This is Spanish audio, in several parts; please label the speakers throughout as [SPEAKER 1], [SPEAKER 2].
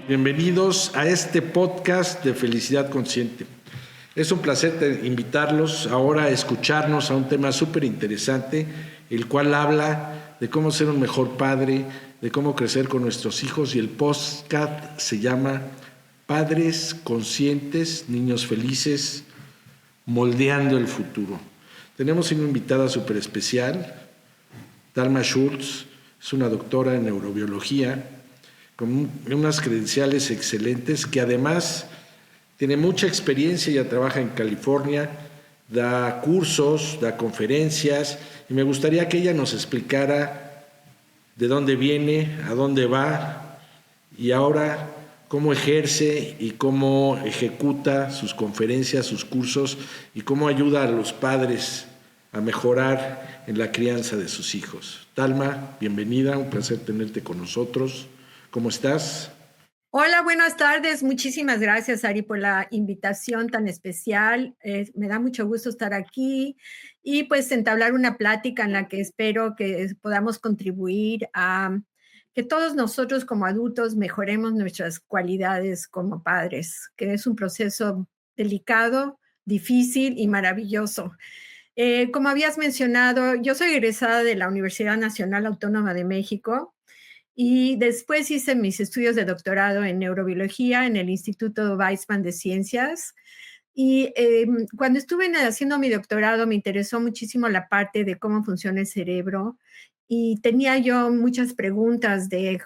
[SPEAKER 1] Bienvenidos a este podcast de Felicidad Consciente. Es un placer invitarlos ahora a escucharnos a un tema súper interesante, el cual habla de cómo ser un mejor padre, de cómo crecer con nuestros hijos, y el podcast se llama Padres Conscientes, Niños Felices, Moldeando el Futuro. Tenemos una invitada súper especial, Dalma Schultz, es una doctora en neurobiología, con unas credenciales excelentes, que además tiene mucha experiencia, ya trabaja en California, da cursos, da conferencias, y me gustaría que ella nos explicara de dónde viene, a dónde va, y ahora cómo ejerce y cómo ejecuta sus conferencias, sus cursos, y cómo ayuda a los padres a mejorar en la crianza de sus hijos. Dalma, bienvenida, un placer tenerte con nosotros. ¿Cómo estás?
[SPEAKER 2] Hola, buenas tardes. Muchísimas gracias, Ari, por la invitación tan especial. Me da mucho gusto estar aquí y pues entablar una plática en la que espero que podamos contribuir a que todos nosotros como adultos mejoremos nuestras cualidades como padres, que es un proceso delicado, difícil y maravilloso. Como habías mencionado, yo soy egresada de la Universidad Nacional Autónoma de México. Y después hice mis estudios de doctorado en neurobiología en el Instituto Weizmann de Ciencias. Y cuando estuve haciendo mi doctorado me interesó muchísimo la parte de cómo funciona el cerebro, y tenía yo muchas preguntas de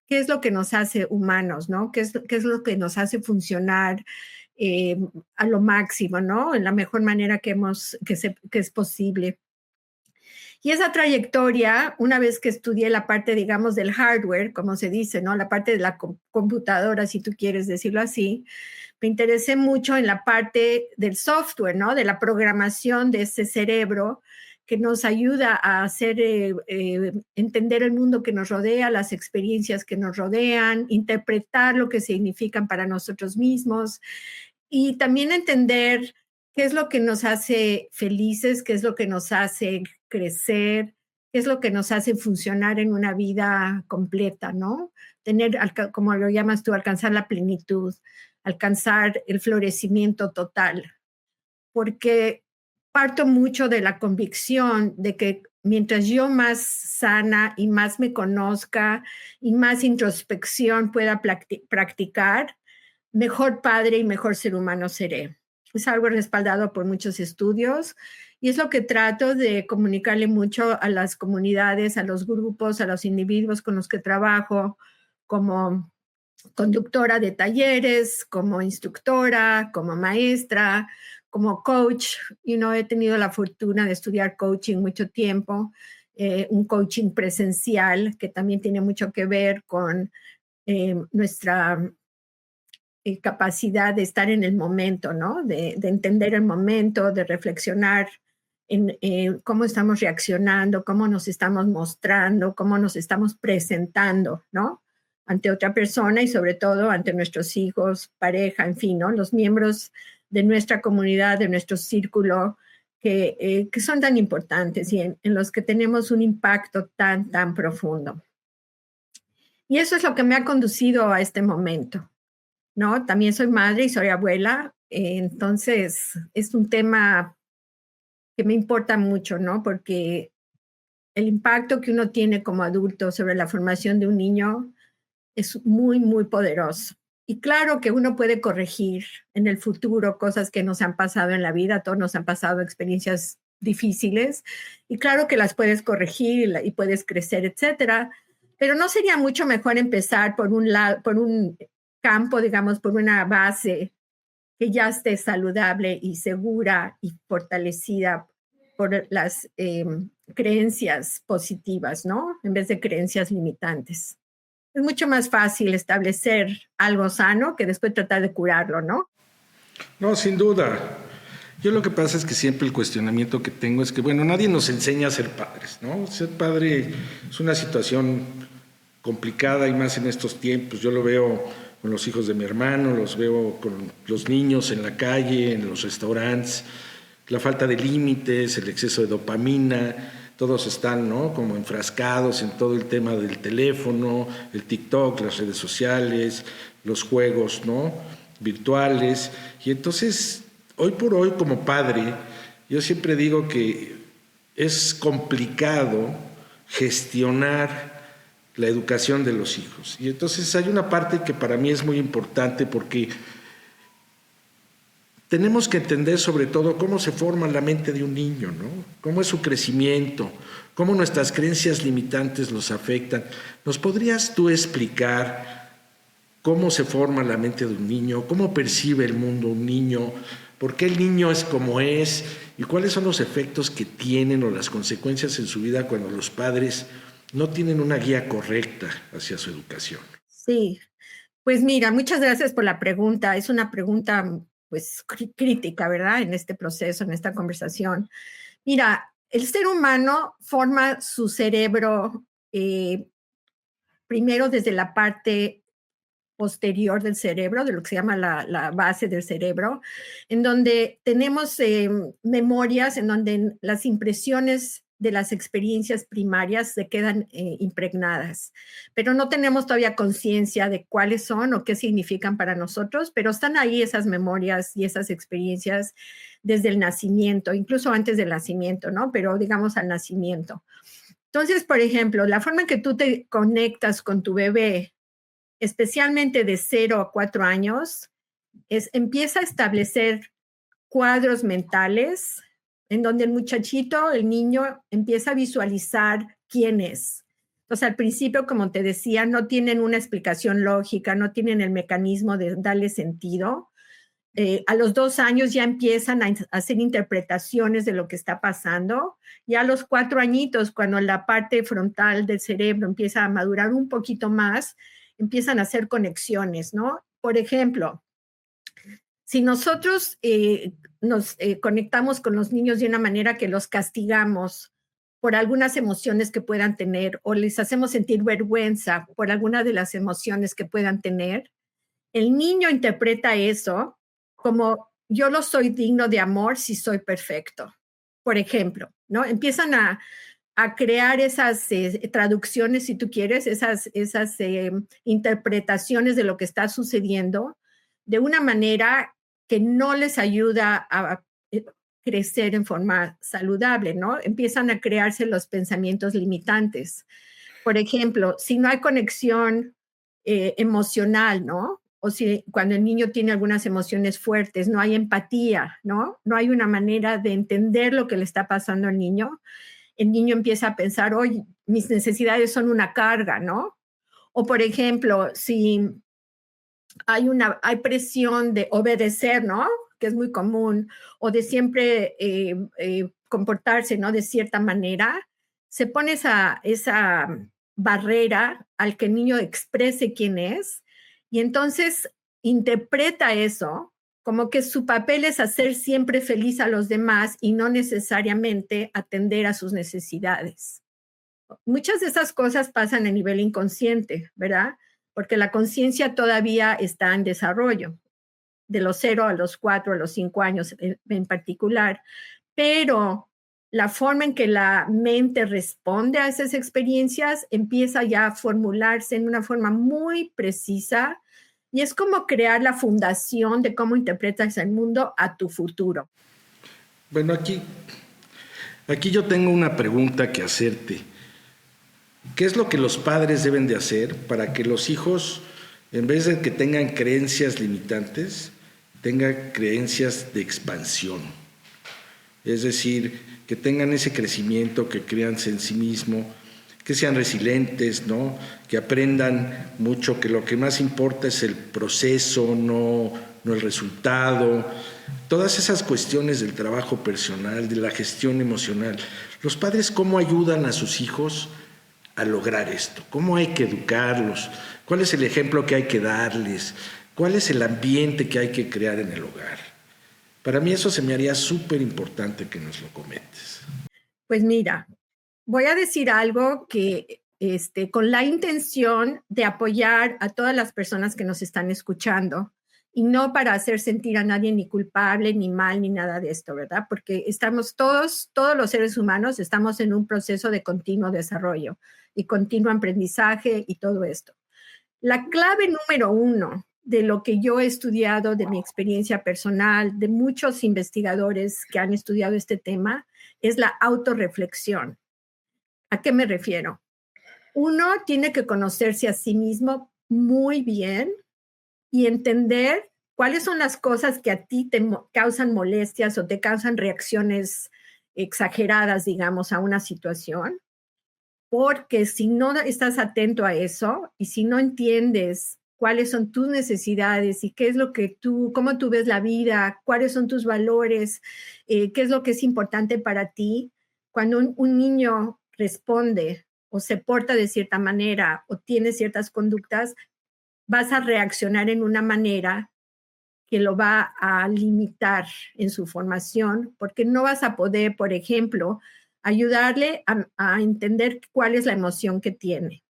[SPEAKER 2] qué es lo que nos hace humanos, ¿no? ¿Qué es lo que nos hace funcionar eh, a lo máximo, ¿no? En la mejor manera que es posible. Y esa trayectoria, una vez que estudié la parte, digamos, del hardware, como se dice, ¿no? La parte de la computadora, si tú quieres decirlo así, me interesé mucho en la parte del software, ¿no? De la programación de ese cerebro que nos ayuda a entender el mundo que nos rodea, las experiencias que nos rodean, interpretar lo que significan para nosotros mismos, y también entender qué es lo que nos hace felices, qué es lo que nos hace crecer, qué es lo que nos hace funcionar en una vida completa, ¿no? Tener, como lo llamas tú, alcanzar la plenitud, alcanzar el florecimiento total. Porque parto mucho de la convicción de que mientras yo más sana y más me conozca y más introspección pueda practicar, mejor padre y mejor ser humano seré. Es algo respaldado por muchos estudios y es lo que trato de comunicarle mucho a las comunidades, a los grupos, a los individuos con los que trabajo, como conductora de talleres, como instructora, como maestra, como coach. He tenido la fortuna de estudiar coaching mucho tiempo, un coaching presencial que también tiene mucho que ver con nuestra capacidad de estar en el momento, ¿no? De entender el momento, de reflexionar en cómo estamos reaccionando, cómo nos estamos mostrando, cómo nos estamos presentando, ¿no? Ante otra persona y sobre todo ante nuestros hijos, pareja, en fin, ¿no? Los miembros de nuestra comunidad, de nuestro círculo, que son tan importantes y en los que tenemos un impacto tan, tan profundo. Y eso es lo que me ha conducido a este momento, ¿no? También soy madre y soy abuela, entonces es un tema que me importa mucho, ¿no? Porque el impacto que uno tiene como adulto sobre la formación de un niño es muy, muy poderoso. Y claro que uno puede corregir en el futuro cosas que nos han pasado en la vida, todos nos han pasado experiencias difíciles, y claro que las puedes corregir y puedes crecer, etcétera, pero ¿no sería mucho mejor empezar por un campo, digamos, por una base que ya esté saludable y segura y fortalecida por las creencias positivas, ¿no? En vez de creencias limitantes? Es mucho más fácil establecer algo sano que después tratar de curarlo, ¿no?
[SPEAKER 1] No, sin duda. Yo lo que pasa es que siempre el cuestionamiento que tengo es que, bueno, nadie nos enseña a ser padres, ¿no? Ser padre es una situación complicada y más en estos tiempos. Yo lo veo con los hijos de mi hermano, los veo con los niños en la calle, en los restaurantes, la falta de límites, el exceso de dopamina, todos están, ¿no?, como enfrascados en todo el tema del teléfono, el TikTok, las redes sociales, los juegos, ¿no?, virtuales. Y entonces, hoy por hoy, como padre, yo siempre digo que es complicado gestionar la educación de los hijos. Y entonces hay una parte que para mí es muy importante, porque tenemos que entender sobre todo cómo se forma la mente de un niño, ¿no? Cómo es su crecimiento, cómo nuestras creencias limitantes los afectan. ¿Nos podrías tú explicar cómo se forma la mente de un niño, cómo percibe el mundo un niño, por qué el niño es como es y cuáles son los efectos que tienen o las consecuencias en su vida cuando los padres no tienen una guía correcta hacia su educación?
[SPEAKER 2] Sí, pues mira, muchas gracias por la pregunta. Es una pregunta pues crítica, ¿verdad? En este proceso, en esta conversación. Mira, el ser humano forma su cerebro primero desde la parte posterior del cerebro, de lo que se llama la base del cerebro, en donde tenemos memorias, en donde las impresiones de las experiencias primarias se quedan impregnadas, pero no tenemos todavía conciencia de cuáles son o qué significan para nosotros, pero están ahí esas memorias y esas experiencias desde el nacimiento, incluso antes del nacimiento, ¿no? Pero digamos al nacimiento. Entonces, por ejemplo, la forma en que tú te conectas con tu bebé, especialmente de 0 a 4 años, empieza a establecer cuadros mentales en donde el muchachito, el niño, empieza a visualizar quién es. Entonces, al principio, como te decía, no tienen una explicación lógica, no tienen el mecanismo de darle sentido. A los 2 años ya empiezan a hacer interpretaciones de lo que está pasando. Ya a los 4 añitos, cuando la parte frontal del cerebro empieza a madurar un poquito más, empiezan a hacer conexiones, ¿no? Por ejemplo, si nosotros nos conectamos con los niños de una manera que los castigamos por algunas emociones que puedan tener o les hacemos sentir vergüenza por alguna de las emociones que puedan tener, el niño interpreta eso como yo no soy digno de amor si soy perfecto, por ejemplo, ¿no? Empiezan a crear esas traducciones, si tú quieres, esas interpretaciones de lo que está sucediendo de una manera que no les ayuda a crecer en forma saludable, ¿no? Empiezan a crearse los pensamientos limitantes. Por ejemplo, si no hay conexión emocional, ¿no? O si cuando el niño tiene algunas emociones fuertes, no hay empatía, ¿no? No hay una manera de entender lo que le está pasando al niño. El niño empieza a pensar, oye, mis necesidades son una carga, ¿no? O por ejemplo, si hay presión de obedecer, ¿no? Que es muy común, o de siempre comportarse, ¿no? De cierta manera, se pone esa barrera al que el niño exprese quién es y entonces interpreta eso como que su papel es hacer siempre feliz a los demás y no necesariamente atender a sus necesidades. Muchas de esas cosas pasan a nivel inconsciente, ¿verdad? Porque la conciencia todavía está en desarrollo, de los 0 a los 4, a los 5 años en particular. Pero la forma en que la mente responde a esas experiencias empieza ya a formularse en una forma muy precisa y es como crear la fundación de cómo interpretas el mundo a tu futuro.
[SPEAKER 1] Bueno, aquí yo tengo una pregunta que hacerte. ¿Qué es lo que los padres deben de hacer para que los hijos, en vez de que tengan creencias limitantes, tengan creencias de expansión? Es decir, que tengan ese crecimiento, que créanse en sí mismo, que sean resilientes, ¿no? Que aprendan mucho, que lo que más importa es el proceso, no el resultado. Todas esas cuestiones del trabajo personal, de la gestión emocional. Los padres, ¿cómo ayudan a sus hijos a lograr esto? ¿Cómo hay que educarlos? ¿Cuál es el ejemplo que hay que darles? ¿Cuál es el ambiente que hay que crear en el hogar? Para mí eso se me haría súper importante que nos lo comentes.
[SPEAKER 2] Pues mira, voy a decir algo que con la intención de apoyar a todas las personas que nos están escuchando y no para hacer sentir a nadie ni culpable, ni mal, ni nada de esto, ¿verdad? Porque estamos todos los seres humanos estamos en un proceso de continuo desarrollo y continuo aprendizaje y todo esto. La clave número 1 de lo que yo he estudiado, de mi experiencia personal, de muchos investigadores que han estudiado este tema, es la autorreflexión. ¿A qué me refiero? Uno tiene que conocerse a sí mismo muy bien y entender cuáles son las cosas que a ti te causan molestias o te causan reacciones exageradas, digamos, a una situación. Porque si no estás atento a eso y si no entiendes cuáles son tus necesidades y qué es lo que cómo tú ves la vida, cuáles son tus valores, qué es lo que es importante para ti, cuando un niño responde o se porta de cierta manera o tiene ciertas conductas, vas a reaccionar en una manera que lo va a limitar en su formación, porque no vas a poder, por ejemplo, ayudarle a entender cuál es la emoción que tiene,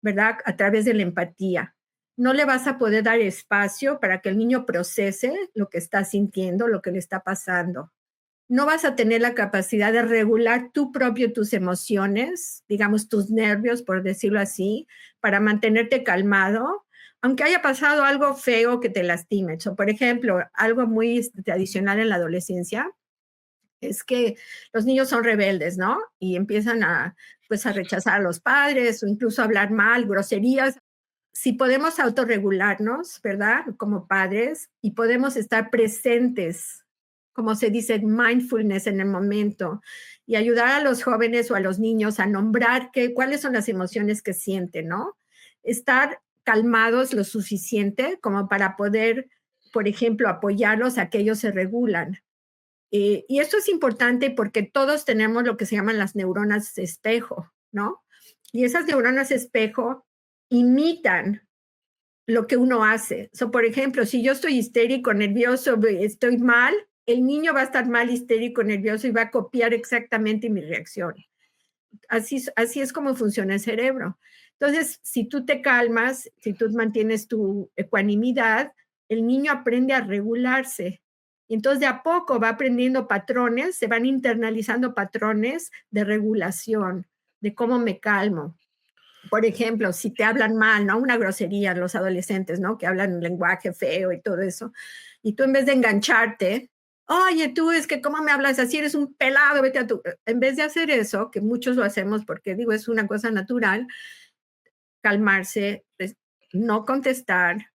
[SPEAKER 2] ¿verdad? A través de la empatía. No le vas a poder dar espacio para que el niño procese lo que está sintiendo, lo que le está pasando. No vas a tener la capacidad de regular tus emociones, digamos tus nervios, por decirlo así, para mantenerte calmado, aunque haya pasado algo feo que te lastime. Por ejemplo, algo muy tradicional en la adolescencia es que los niños son rebeldes, ¿no? Y empiezan pues, a rechazar a los padres o incluso a hablar mal, groserías. Si podemos autorregularnos, ¿verdad? Como padres, y podemos estar presentes, como se dice, mindfulness en el momento, y ayudar a los jóvenes o a los niños a nombrar cuáles son las emociones que sienten, ¿no? Estar calmados lo suficiente como para poder, por ejemplo, apoyarlos a que ellos se regulan. Y esto es importante porque todos tenemos lo que se llaman las neuronas espejo, ¿no? Y esas neuronas espejo imitan lo que uno hace. Por ejemplo, si yo estoy histérico, nervioso, estoy mal, el niño va a estar mal, histérico, nervioso y va a copiar exactamente mi reacción. Así es como funciona el cerebro. Entonces, si tú te calmas, si tú mantienes tu ecuanimidad, el niño aprende a regularse. Y entonces de a poco va aprendiendo patrones, se van internalizando patrones de regulación, de cómo me calmo. Por ejemplo, si te hablan mal, ¿no? Una grosería, los adolescentes, ¿no? Que hablan un lenguaje feo y todo eso. Y tú en vez de engancharte, oye, tú es que cómo me hablas así, eres un pelado, vete a tu... En vez de hacer eso, que muchos lo hacemos porque digo, es una cosa natural, calmarse, no contestar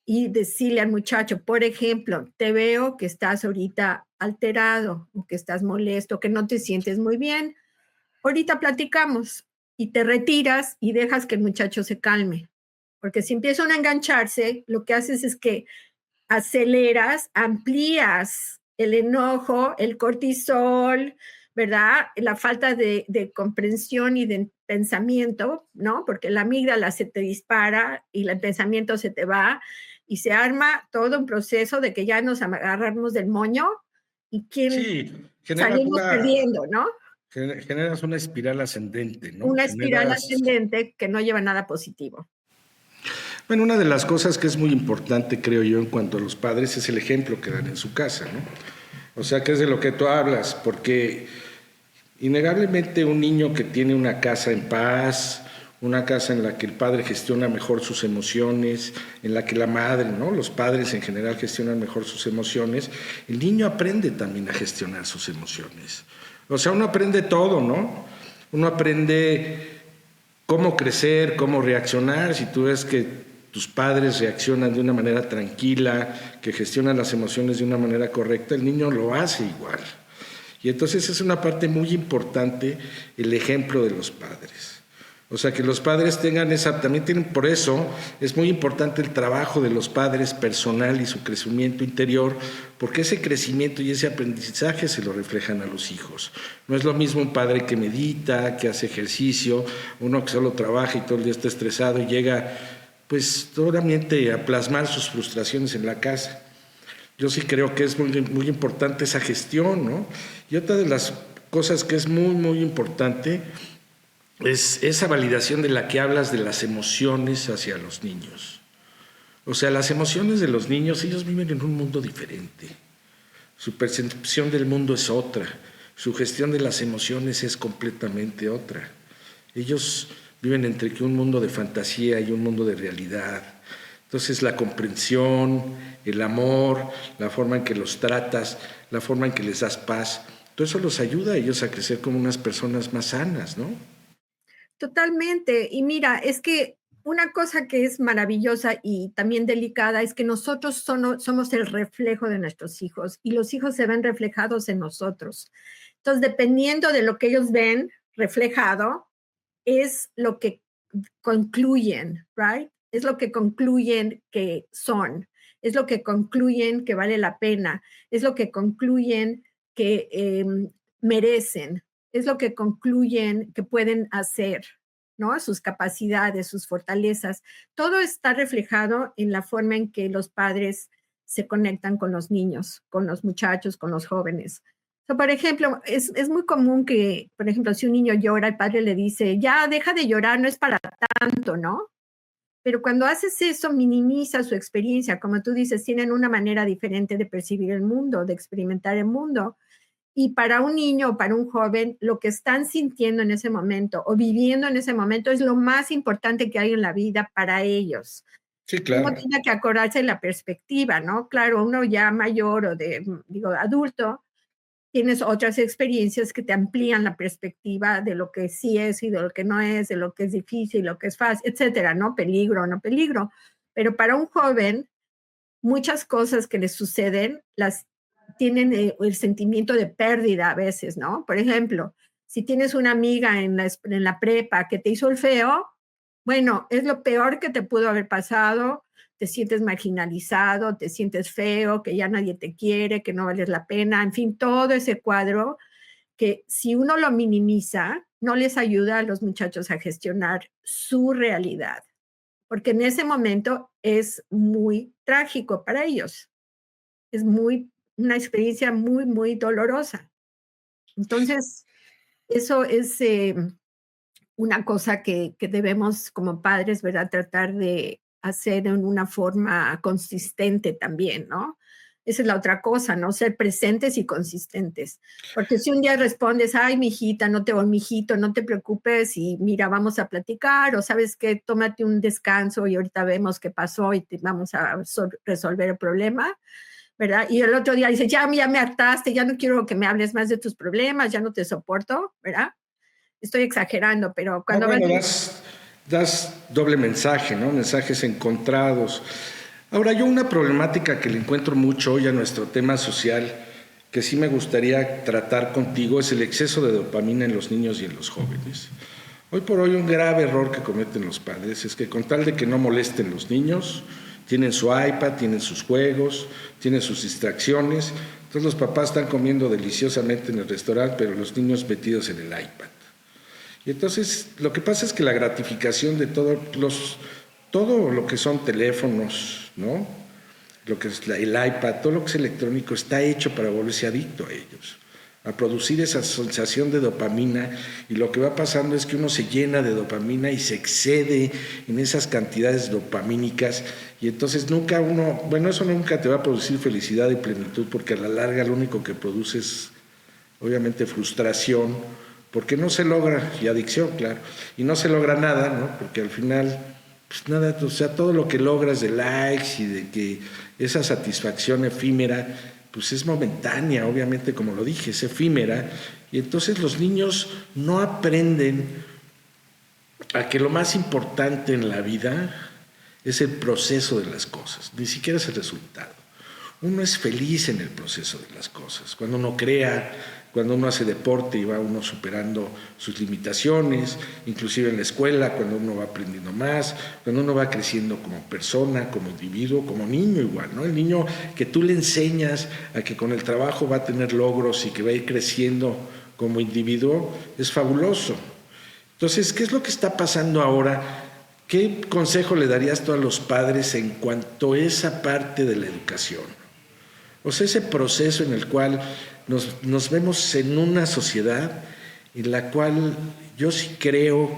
[SPEAKER 2] y decirle al muchacho, por ejemplo, te veo que estás ahorita alterado o que estás molesto, que no te sientes muy bien. Ahorita platicamos y te retiras y dejas que el muchacho se calme. Porque si empiezan a engancharse, lo que haces es que aceleras, amplías el enojo, el cortisol, ¿verdad? La falta de comprensión y de pensamiento, ¿no? Porque la amígdala se te dispara y el pensamiento se te va y se arma todo un proceso de que ya nos agarramos del moño y
[SPEAKER 1] Sí,
[SPEAKER 2] salimos perdiendo, ¿no?
[SPEAKER 1] generas una espiral ascendente, ¿no?
[SPEAKER 2] Una espiral ascendente que no lleva nada positivo.
[SPEAKER 1] Bueno, una de las cosas que es muy importante, creo yo, en cuanto a los padres, es el ejemplo que dan en su casa, ¿no? O sea, que es de lo que tú hablas, porque innegablemente un niño que tiene una casa en paz, una casa en la que el padre gestiona mejor sus emociones, en la que la madre, ¿no? Los padres en general gestionan mejor sus emociones, el niño aprende también a gestionar sus emociones. O sea, uno aprende todo, ¿no? Uno aprende cómo crecer, cómo reaccionar. Si tú ves que tus padres reaccionan de una manera tranquila, que gestionan las emociones de una manera correcta, el niño lo hace igual. Y entonces es una parte muy importante el ejemplo de los padres. O sea, que los padres por eso es muy importante el trabajo de los padres personal y su crecimiento interior, porque ese crecimiento y ese aprendizaje se lo reflejan a los hijos. No es lo mismo un padre que medita, que hace ejercicio, uno que solo trabaja y todo el día está estresado y llega, pues, solamente a plasmar sus frustraciones en la casa. Yo sí creo que es muy, muy importante esa gestión, ¿no? Y otra de las cosas que es muy, muy importante es esa validación de la que hablas de las emociones hacia los niños. O sea, las emociones de los niños, ellos viven en un mundo diferente. Su percepción del mundo es otra. Su gestión de las emociones es completamente otra. Ellos viven entre que un mundo de fantasía y un mundo de realidad. Entonces la comprensión, el amor, la forma en que los tratas, la forma en que les das paz, todo eso los ayuda a ellos a crecer como unas personas más sanas, ¿no?
[SPEAKER 2] Totalmente. Y mira, es que una cosa que es maravillosa y también delicada es que nosotros somos el reflejo de nuestros hijos y los hijos se ven reflejados en nosotros. Entonces, dependiendo de lo que ellos ven reflejado, es lo que concluyen, right? Es lo que concluyen que son, es lo que concluyen que vale la pena, es lo que concluyen que merecen, es lo que concluyen que pueden hacer, ¿no? Sus capacidades, sus fortalezas. Todo está reflejado en la forma en que los padres se conectan con los niños, con los muchachos, con los jóvenes. So, por ejemplo, es muy común que, por ejemplo, si un niño llora, el padre le dice, ya deja de llorar, no es para tanto, ¿no? Pero cuando haces eso, minimiza su experiencia. Como tú dices, tienen una manera diferente de percibir el mundo, de experimentar el mundo. Y para un niño o para un joven, lo que están sintiendo en ese momento o viviendo en ese momento es lo más importante que hay en la vida para ellos.
[SPEAKER 1] Sí,
[SPEAKER 2] Uno
[SPEAKER 1] claro.
[SPEAKER 2] tiene que acordarse de la perspectiva, ¿no? Claro, uno ya mayor o digo, adulto, tienes otras experiencias que te amplían la perspectiva de lo que sí es y de lo que no es, de lo que es difícil, lo que es fácil, etcétera, ¿no? Peligro o no peligro. Pero para un joven, muchas cosas que le suceden las tienen el sentimiento de pérdida a veces, ¿no? Por ejemplo, si tienes una amiga en la prepa que te hizo el feo, bueno, es lo peor que te pudo haber pasado, te sientes marginalizado, te sientes feo, que ya nadie te quiere, que no vales la pena, en fin, todo ese cuadro que si uno lo minimiza, no les ayuda a los muchachos a gestionar su realidad, porque en ese momento es muy trágico para ellos, es una experiencia muy, muy dolorosa. Entonces, eso es una cosa que debemos como padres, ¿verdad? Tratar de hacer en una forma consistente también, ¿no? Esa es la otra cosa, ¿no? Ser presentes y consistentes. Porque si un día respondes, ay, mijita, mijito, no te preocupes y mira, vamos a platicar, o sabes qué, tómate un descanso y ahorita vemos qué pasó y vamos a resolver el problema, ¿verdad? Y el otro día dice, ya me hartaste, ya no quiero que me hables más de tus problemas, ya no te soporto, ¿verdad? Estoy exagerando, pero
[SPEAKER 1] No,
[SPEAKER 2] cuando vas...
[SPEAKER 1] bueno, das doble mensaje, ¿no? Mensajes encontrados. Ahora, yo una problemática que le encuentro mucho hoy a nuestro tema social, que sí me gustaría tratar contigo, es el exceso de dopamina en los niños y en los jóvenes. Hoy por hoy un grave error que cometen los padres es que con tal de que no molesten los niños, tienen su iPad, tienen sus juegos, tienen sus distracciones. Entonces los papás están comiendo deliciosamente en el restaurante, pero los niños metidos en el iPad. Y entonces lo que pasa es que la gratificación de todo lo que son teléfonos, ¿no? Lo que es el iPad, todo lo que es electrónico está hecho para volverse adicto a ellos, a producir esa sensación de dopamina, y lo que va pasando es que uno se llena de dopamina y se excede en esas cantidades dopamínicas, y entonces eso nunca te va a producir felicidad y plenitud, porque a la larga lo único que produce es obviamente frustración, porque no se logra, y adicción, claro, y no se logra nada, ¿no? Porque al final, pues nada, o sea, todo lo que logras de likes y de que esa satisfacción efímera, pues es momentánea, obviamente, como lo dije, es efímera, y entonces los niños no aprenden a que lo más importante en la vida es el proceso de las cosas, ni siquiera es el resultado. Uno es feliz en el proceso de las cosas, cuando uno crea, cuando uno hace deporte y va uno superando sus limitaciones, inclusive en la escuela, cuando uno va aprendiendo más, cuando uno va creciendo como persona, como individuo, como niño igual, ¿no? El niño que tú le enseñas a que con el trabajo va a tener logros y que va a ir creciendo como individuo, es fabuloso. Entonces, ¿qué es lo que está pasando ahora? ¿Qué consejo le darías tú a los padres en cuanto a esa parte de la educación? O sea, ese proceso en el cual nos vemos en una sociedad en la cual yo sí creo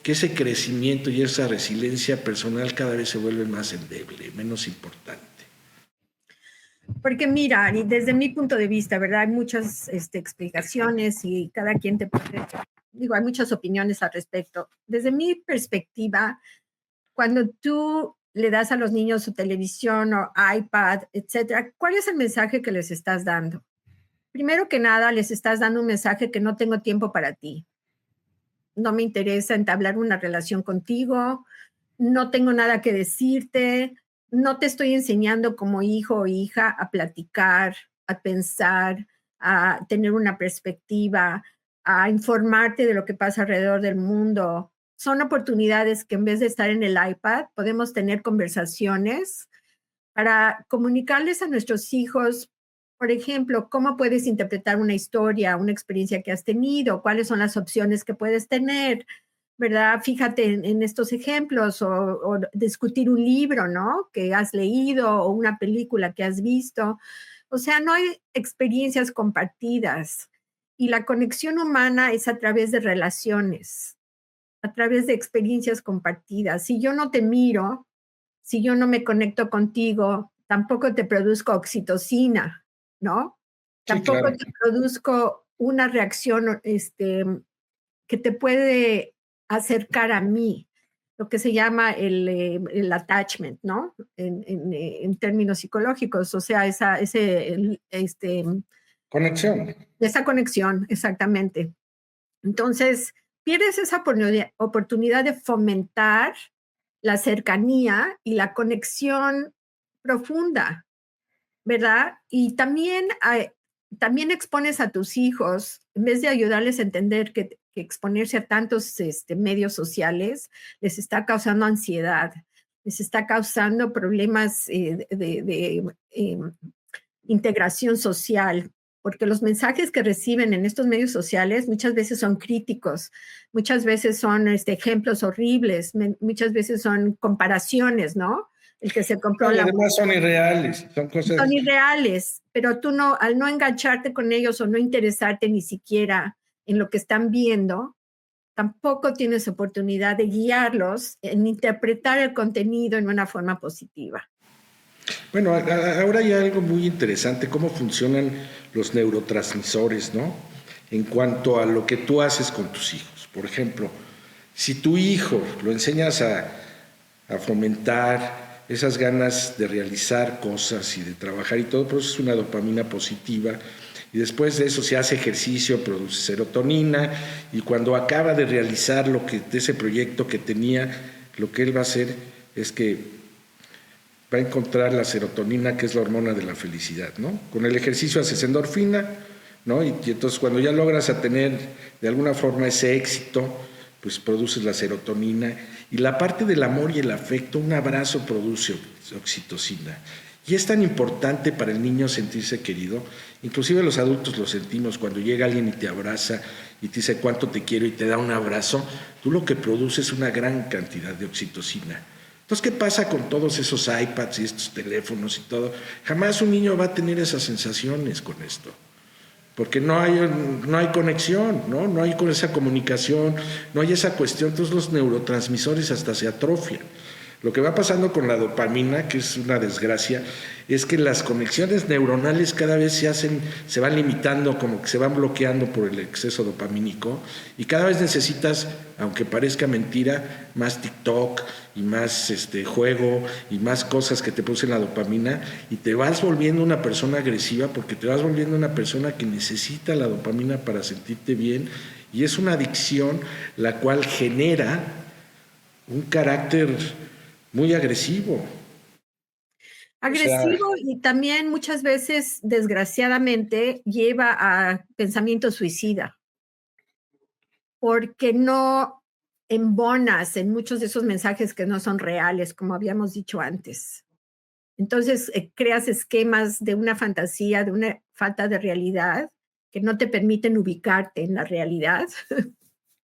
[SPEAKER 1] que ese crecimiento y esa resiliencia personal cada vez se vuelve más endeble, menos importante?
[SPEAKER 2] Porque mira, Ari, desde mi punto de vista, ¿verdad? Hay muchas explicaciones y cada quien digo, hay muchas opiniones al respecto. Desde mi perspectiva, cuando tú le das a los niños su televisión o iPad, etcétera, ¿cuál es el mensaje que les estás dando? Primero que nada, les estás dando un mensaje que no tengo tiempo para ti. No me interesa entablar una relación contigo, no tengo nada que decirte, no te estoy enseñando como hijo o hija a platicar, a pensar, a tener una perspectiva, a informarte de lo que pasa alrededor del mundo. Son oportunidades que en vez de estar en el iPad, podemos tener conversaciones para comunicarles a nuestros hijos, por ejemplo, cómo puedes interpretar una historia, una experiencia que has tenido, cuáles son las opciones que puedes tener, ¿verdad? Fíjate en estos ejemplos o discutir un libro, ¿no? Que has leído o una película que has visto. O sea, no hay experiencias compartidas y la conexión humana es a través de relaciones, a través de experiencias compartidas. Si yo no te miro, si yo no me conecto contigo, tampoco te produzco oxitocina, ¿no?
[SPEAKER 1] Sí,
[SPEAKER 2] Tampoco
[SPEAKER 1] claro.
[SPEAKER 2] te produzco una reacción que te puede acercar a mí, lo que se llama el attachment, ¿no? En términos psicológicos, o sea,
[SPEAKER 1] Conexión.
[SPEAKER 2] esa conexión, exactamente. Entonces, pierdes esa oportunidad de fomentar la cercanía y la conexión profunda, ¿verdad? Y también expones a tus hijos, en vez de ayudarles a entender que exponerse a tantos medios sociales les está causando ansiedad, les está causando problemas de integración social, porque los mensajes que reciben en estos medios sociales muchas veces son críticos, muchas veces son ejemplos horribles, muchas veces son comparaciones, ¿no? El que se compró
[SPEAKER 1] Y
[SPEAKER 2] la...
[SPEAKER 1] además son irreales, son cosas...
[SPEAKER 2] Son irreales, pero tú no, al no engancharte con ellos o no interesarte ni siquiera en lo que están viendo, tampoco tienes oportunidad de guiarlos en interpretar el contenido en una forma positiva.
[SPEAKER 1] Bueno, ahora hay algo muy interesante, cómo funcionan los neurotransmisores, ¿no? En cuanto a lo que tú haces con tus hijos. Por ejemplo, si tu hijo lo enseñas a fomentar esas ganas de realizar cosas y de trabajar y todo, produce una dopamina positiva. Y después de eso se hace ejercicio, produce serotonina, y cuando acaba de realizar de ese proyecto que tenía, lo que él va a hacer es que va a encontrar la serotonina, que es la hormona de la felicidad, ¿no? Con el ejercicio haces endorfina, ¿no? Y entonces cuando ya logras a tener de alguna forma ese éxito, pues produces la serotonina. Y la parte del amor y el afecto, un abrazo produce oxitocina. Y es tan importante para el niño sentirse querido, inclusive los adultos lo sentimos cuando llega alguien y te abraza y te dice cuánto te quiero y te da un abrazo, tú lo que produces es una gran cantidad de oxitocina. Entonces, ¿qué pasa con todos esos iPads y estos teléfonos y todo? Jamás un niño va a tener esas sensaciones con esto, porque no hay conexión, ¿no? No hay con esa comunicación, no hay esa cuestión, entonces los neurotransmisores hasta se atrofian. Lo que va pasando con la dopamina, que es una desgracia, es que las conexiones neuronales cada vez se van limitando, como que se van bloqueando por el exceso dopamínico, y cada vez necesitas, aunque parezca mentira, más TikTok y más juego y más cosas que te producen la dopamina, y te vas volviendo una persona agresiva porque te vas volviendo una persona que necesita la dopamina para sentirte bien, y es una adicción la cual genera un carácter muy agresivo.
[SPEAKER 2] Agresivo y también muchas veces, desgraciadamente, lleva a pensamiento suicida, porque no embonas en muchos de esos mensajes que no son reales, como habíamos dicho antes. Entonces, creas esquemas de una fantasía, de una falta de realidad, que no te permiten ubicarte en la realidad,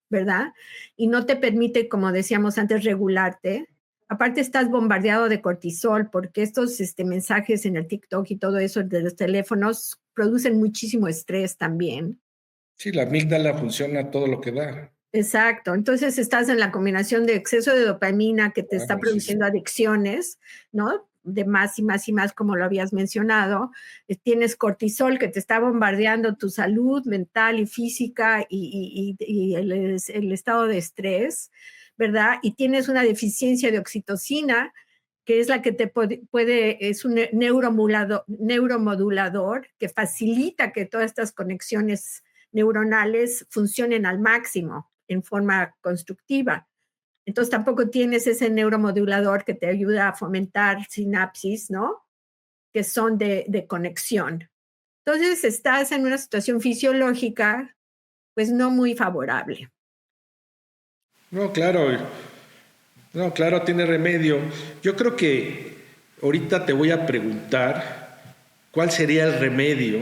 [SPEAKER 2] ¿verdad? Y no te permite, como decíamos antes, regularte. Aparte estás bombardeado de cortisol porque estos mensajes en el TikTok y todo eso de los teléfonos producen muchísimo estrés también.
[SPEAKER 1] Sí, la amígdala funciona todo lo que da.
[SPEAKER 2] Exacto. Entonces estás en la combinación de exceso de dopamina que te está
[SPEAKER 1] Sí, sí.
[SPEAKER 2] produciendo adicciones, ¿no? De más y más y más, como lo habías mencionado. Tienes cortisol que te está bombardeando tu salud mental y física y el estado de estrés, ¿verdad? Y tienes una deficiencia de oxitocina, que es la que te es un neuromodulador que facilita que todas estas conexiones neuronales funcionen al máximo en forma constructiva. Entonces tampoco tienes ese neuromodulador que te ayuda a fomentar sinapsis, ¿no? Que son de conexión. Entonces estás en una situación fisiológica, pues no muy favorable.
[SPEAKER 1] No, claro, no, claro, tiene remedio. Yo creo que ahorita te voy a preguntar cuál sería el remedio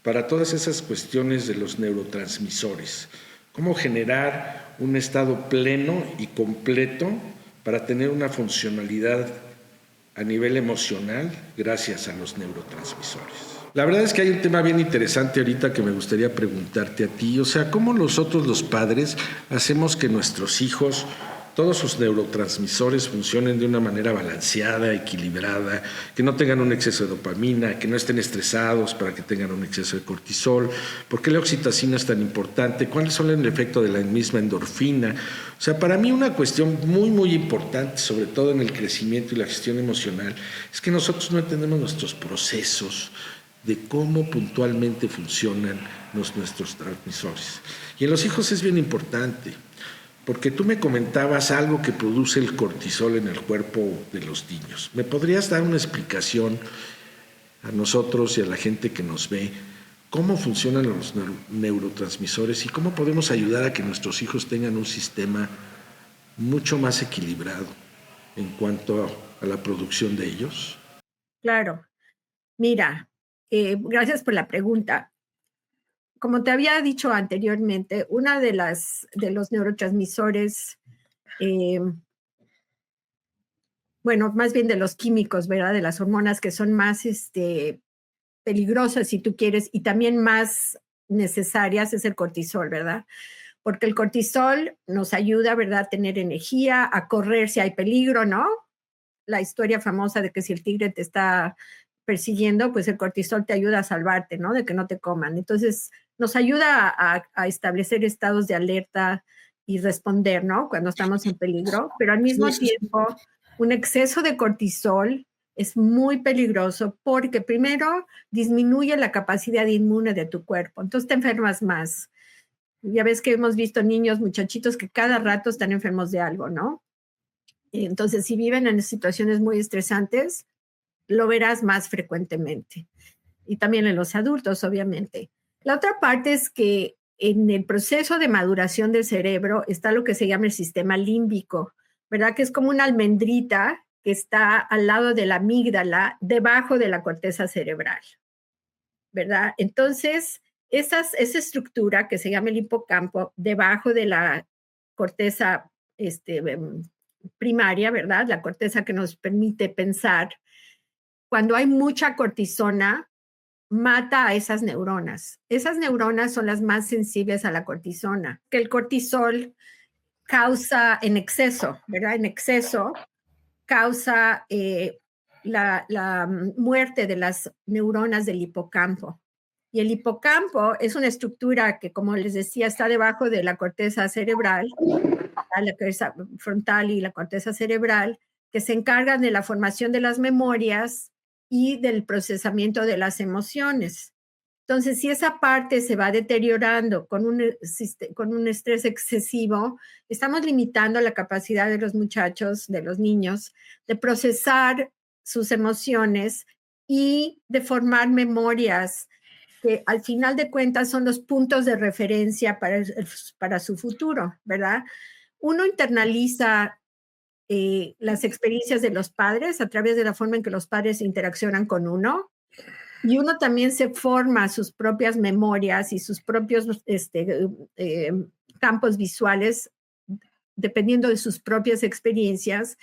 [SPEAKER 1] para todas esas cuestiones de los neurotransmisores. Cómo generar un estado pleno y completo para tener una funcionalidad a nivel emocional gracias a los neurotransmisores. La verdad es que hay un tema bien interesante ahorita que me gustaría preguntarte a ti, o sea, ¿cómo nosotros los padres hacemos que nuestros hijos, todos sus neurotransmisores funcionen de una manera balanceada, equilibrada, que no tengan un exceso de dopamina, que no estén estresados para que tengan un exceso de cortisol? ¿Por qué la oxitocina es tan importante? ¿Cuáles son el efecto de la misma endorfina? O sea, para mí una cuestión muy, muy importante, sobre todo en el crecimiento y la gestión emocional, es que nosotros no entendemos nuestros procesos de cómo puntualmente funcionan nuestros transmisores. Y en los hijos es bien importante, porque tú me comentabas algo que produce el cortisol en el cuerpo de los niños. ¿Me podrías dar una explicación a nosotros y a la gente que nos ve cómo funcionan los neurotransmisores y cómo podemos ayudar a que nuestros hijos tengan un sistema mucho más equilibrado en cuanto a la producción de ellos?
[SPEAKER 2] Claro. Mira, gracias por la pregunta. Como te había dicho anteriormente, una de los neurotransmisores, eh, bueno, más bien de los químicos, ¿verdad? De las hormonas que son más peligrosas, si tú quieres, y también más necesarias es el cortisol, ¿verdad? Porque el cortisol nos ayuda, ¿verdad?, a tener energía, a correr si hay peligro, ¿no? La historia famosa de que si el tigre te está persiguiendo, pues el cortisol te ayuda a salvarte, ¿no? De que no te coman. Entonces, nos ayuda a establecer estados de alerta y responder, ¿no? Cuando estamos en peligro, pero al mismo tiempo, un exceso de cortisol es muy peligroso porque primero disminuye la capacidad inmune de tu cuerpo, entonces te enfermas más. Ya ves que hemos visto niños, muchachitos que cada rato están enfermos de algo, ¿no? Entonces, si viven en situaciones muy estresantes, lo verás más frecuentemente. Y también en los adultos, obviamente. La otra parte es que en el proceso de maduración del cerebro está lo que se llama el sistema límbico, ¿verdad? Que es como una almendrita que está al lado de la amígdala, debajo de la corteza cerebral, ¿verdad? Entonces, esa estructura que se llama el hipocampo, debajo de la corteza primaria, ¿verdad? La corteza que nos permite pensar. Cuando hay mucha cortisona, mata a esas neuronas. Esas neuronas son las más sensibles a la cortisona, que el cortisol causa en exceso, ¿verdad? En exceso causa la muerte de las neuronas del hipocampo. Y el hipocampo es una estructura que, como les decía, está debajo de la corteza cerebral, la corteza frontal y la corteza cerebral, que se encargan de la formación de las memorias y del procesamiento de las emociones. Entonces, si esa parte se va deteriorando con un estrés excesivo, estamos limitando la capacidad de los muchachos, de los niños, de procesar sus emociones y de formar memorias que al final de cuentas son los puntos de referencia para su futuro, ¿verdad? Uno internaliza las experiencias de los padres a través de la forma en que los padres interaccionan con uno, y uno también se forma sus propias memorias y sus propios eh, campos visuales dependiendo de sus propias experiencias,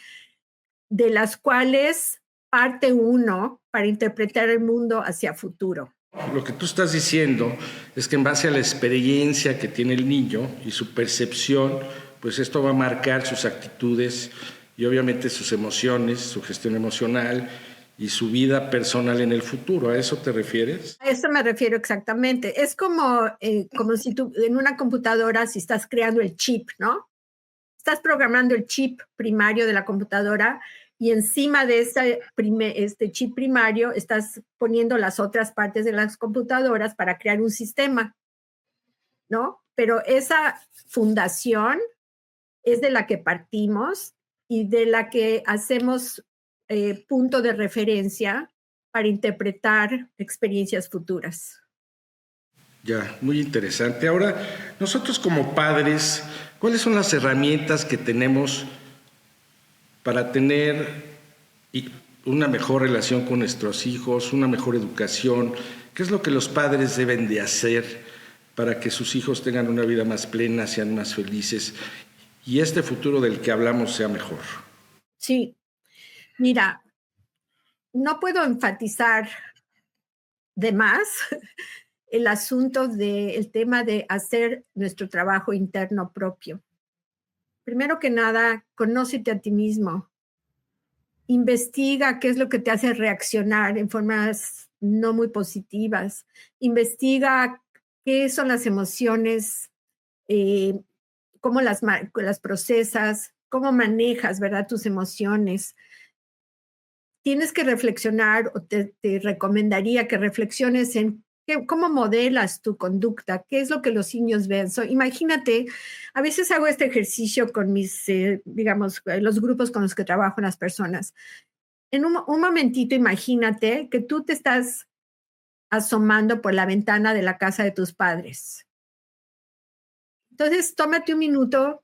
[SPEAKER 2] de las cuales parte uno para interpretar el mundo hacia futuro.
[SPEAKER 1] Lo que tú estás diciendo es que en base a la experiencia que tiene el niño y su percepción, pues esto va a marcar sus actitudes y obviamente sus emociones, su gestión emocional y su vida personal en el futuro. ¿A eso te refieres?
[SPEAKER 2] A eso me refiero exactamente. Es como si tú en una computadora, si estás creando el chip, ¿no? Estás programando el chip primario de la computadora y encima de este chip primario estás poniendo las otras partes de las computadoras para crear un sistema, ¿no? Pero esa fundación es de la que partimos y de la que hacemos punto de referencia para interpretar experiencias futuras.
[SPEAKER 1] Ya, muy interesante. Ahora, nosotros como padres, ¿cuáles son las herramientas que tenemos para tener una mejor relación con nuestros hijos, una mejor educación? ¿Qué es lo que los padres deben de hacer para que sus hijos tengan una vida más plena, sean más felices y este futuro del que hablamos sea mejor?
[SPEAKER 2] Sí, mira, no puedo enfatizar de más el asunto del tema de hacer nuestro trabajo interno propio. Primero que nada, conócete a ti mismo. Investiga qué es lo que te hace reaccionar en formas no muy positivas. Investiga qué son las emociones, eh, cómo las procesas, cómo manejas, ¿verdad? Tus emociones. Tienes que reflexionar o te recomendaría que reflexiones en cómo modelas tu conducta, qué es lo que los niños ven. Imagínate, a veces hago este ejercicio con mis, digamos, los grupos con los que trabajo las personas. En un momentito, imagínate que tú te estás asomando por la ventana de la casa de tus padres. Entonces, tómate un minuto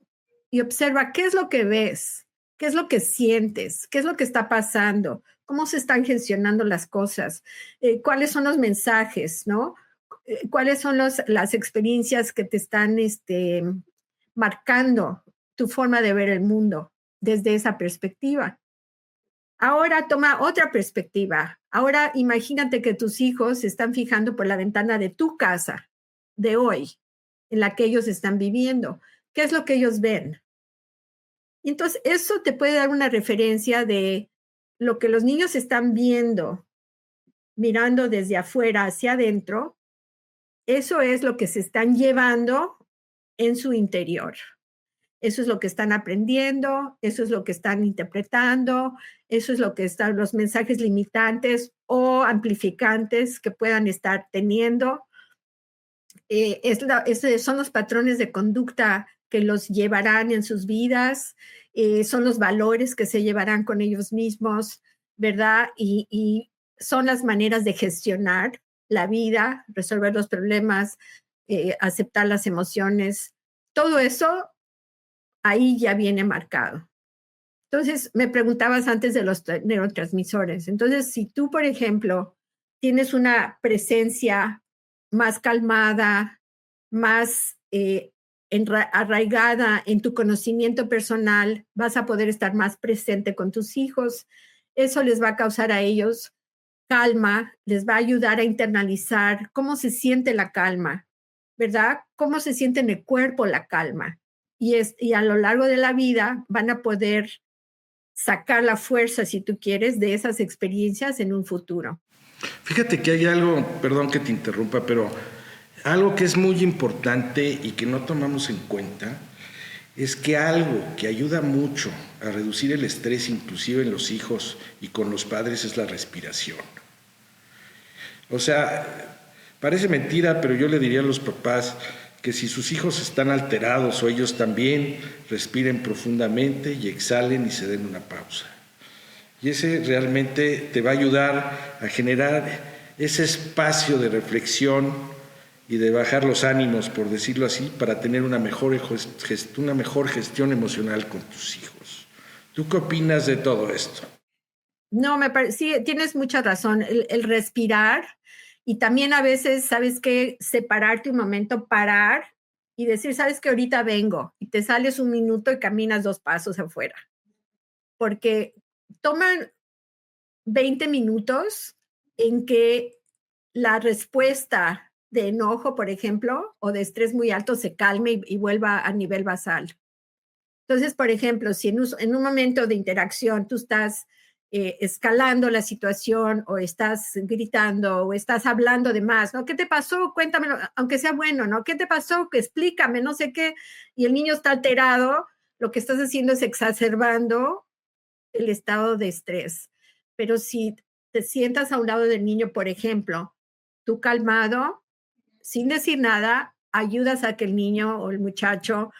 [SPEAKER 2] y observa qué es lo que ves, qué es lo que sientes, qué es lo que está pasando, cómo se están gestionando las cosas, cuáles son los mensajes, ¿no? Cuáles son las experiencias que te están marcando tu forma de ver el mundo desde esa perspectiva. Ahora toma otra perspectiva. Ahora imagínate que tus hijos se están fijando por la ventana de tu casa de hoy, en la que ellos están viviendo. ¿Qué es lo que ellos ven? Y entonces eso te puede dar una referencia de lo que los niños están viendo, mirando desde afuera hacia adentro. Eso es lo que se están llevando en su interior. Eso es lo que están aprendiendo, eso es lo que están interpretando, eso es lo que están los mensajes limitantes o amplificantes que puedan estar teniendo. Son los patrones de conducta que los llevarán en sus vidas, son los valores que se llevarán con ellos mismos, ¿verdad? Y son las maneras de gestionar la vida, resolver los problemas, aceptar las emociones. Todo eso ahí ya viene marcado. Entonces, me preguntabas antes de los neurotransmisores. Entonces, si tú, por ejemplo, tienes una presencia más calmada, más arraigada en tu conocimiento personal, vas a poder estar más presente con tus hijos. Eso les va a causar a ellos calma, les va a ayudar a internalizar cómo se siente la calma, ¿verdad? Cómo se siente en el cuerpo la calma. Y a lo largo de la vida van a poder sacar la fuerza, si tú quieres, de esas experiencias en un futuro.
[SPEAKER 1] Fíjate que hay algo, perdón que te interrumpa, pero algo que es muy importante y que no tomamos en cuenta es que algo que ayuda mucho a reducir el estrés, inclusive en los hijos y con los padres, es la respiración. O sea, parece mentira, pero yo le diría a los papás que si sus hijos están alterados o ellos también, respiren profundamente y exhalen y se den una pausa. Y ese realmente te va a ayudar a generar ese espacio de reflexión y de bajar los ánimos, por decirlo así, para tener una mejor gestión emocional con tus hijos. ¿Tú qué opinas de todo esto?
[SPEAKER 2] No, sí, tienes mucha razón. El respirar y también a veces, ¿sabes qué? Separarte un momento, parar y decir, ¿sabes qué? Ahorita vengo y te sales un minuto y caminas 2 pasos afuera. Porque toman 20 minutos en que la respuesta de enojo, por ejemplo, o de estrés muy alto se calme y vuelva a nivel basal. Entonces, por ejemplo, si en un momento de interacción tú estás escalando la situación o estás gritando o estás hablando de más, ¿no? ¿Qué te pasó? Cuéntamelo, aunque sea bueno, ¿no? ¿Qué te pasó? Que explícame, no sé qué. Y el niño está alterado, lo que estás haciendo es exacerbando el estado de estrés. Pero si te sientas a un lado del niño, por ejemplo, tú calmado, sin decir nada, ayudas a que el niño o el muchacho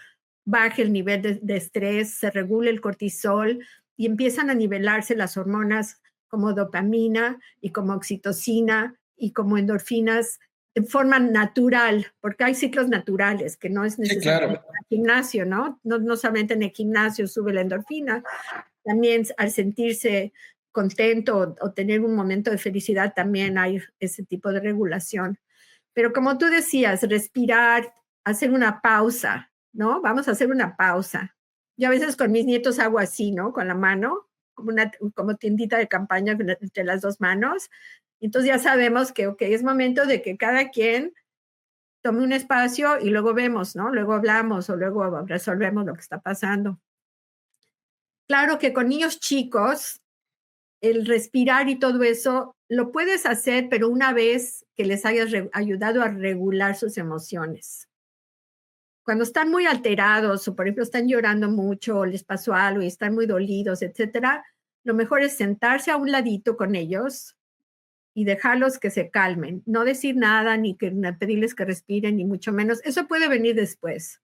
[SPEAKER 2] baje el nivel de estrés, se regule el cortisol y empiezan a nivelarse las hormonas como dopamina y como oxitocina y como endorfinas en forma natural, porque hay ciclos naturales que no es
[SPEAKER 1] Sí,
[SPEAKER 2] necesario
[SPEAKER 1] claro.
[SPEAKER 2] el gimnasio, ¿no? No solamente en el gimnasio sube la endorfina, también al sentirse contento o tener un momento de felicidad también hay ese tipo de regulación. Pero como tú decías, respirar, hacer una pausa, ¿no? Vamos a hacer una pausa. Yo a veces con mis nietos hago así, ¿no? Con la mano, como tiendita de campaña entre las dos manos. Entonces ya sabemos que, ok, es momento de que cada quien tome un espacio y luego vemos, ¿no? Luego hablamos o luego resolvemos lo que está pasando. Claro que con niños chicos, el respirar y todo eso, lo puedes hacer, pero una vez que les hayas ayudado a regular sus emociones. Cuando están muy alterados o, por ejemplo, están llorando mucho o les pasó algo y están muy dolidos, etcétera, lo mejor es sentarse a un ladito con ellos y dejarlos que se calmen. No decir nada, ni pedirles que respiren, ni mucho menos. Eso puede venir después.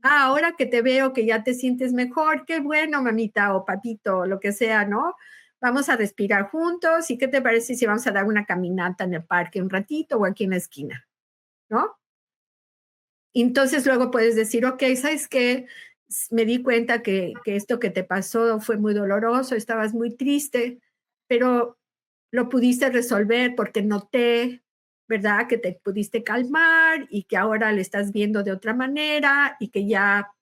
[SPEAKER 2] Ah, ahora que te veo que ya te sientes mejor, qué bueno, mamita o papito, o lo que sea, ¿no? Vamos a respirar juntos y qué te parece si vamos a dar una caminata en el parque un ratito o aquí en la esquina, ¿no? Entonces luego puedes decir, ok, ¿sabes qué? Me di cuenta que esto que te pasó fue muy doloroso, estabas muy triste, pero lo pudiste resolver porque noté, ¿verdad? Que te pudiste calmar y que ahora le estás viendo de otra manera y que ya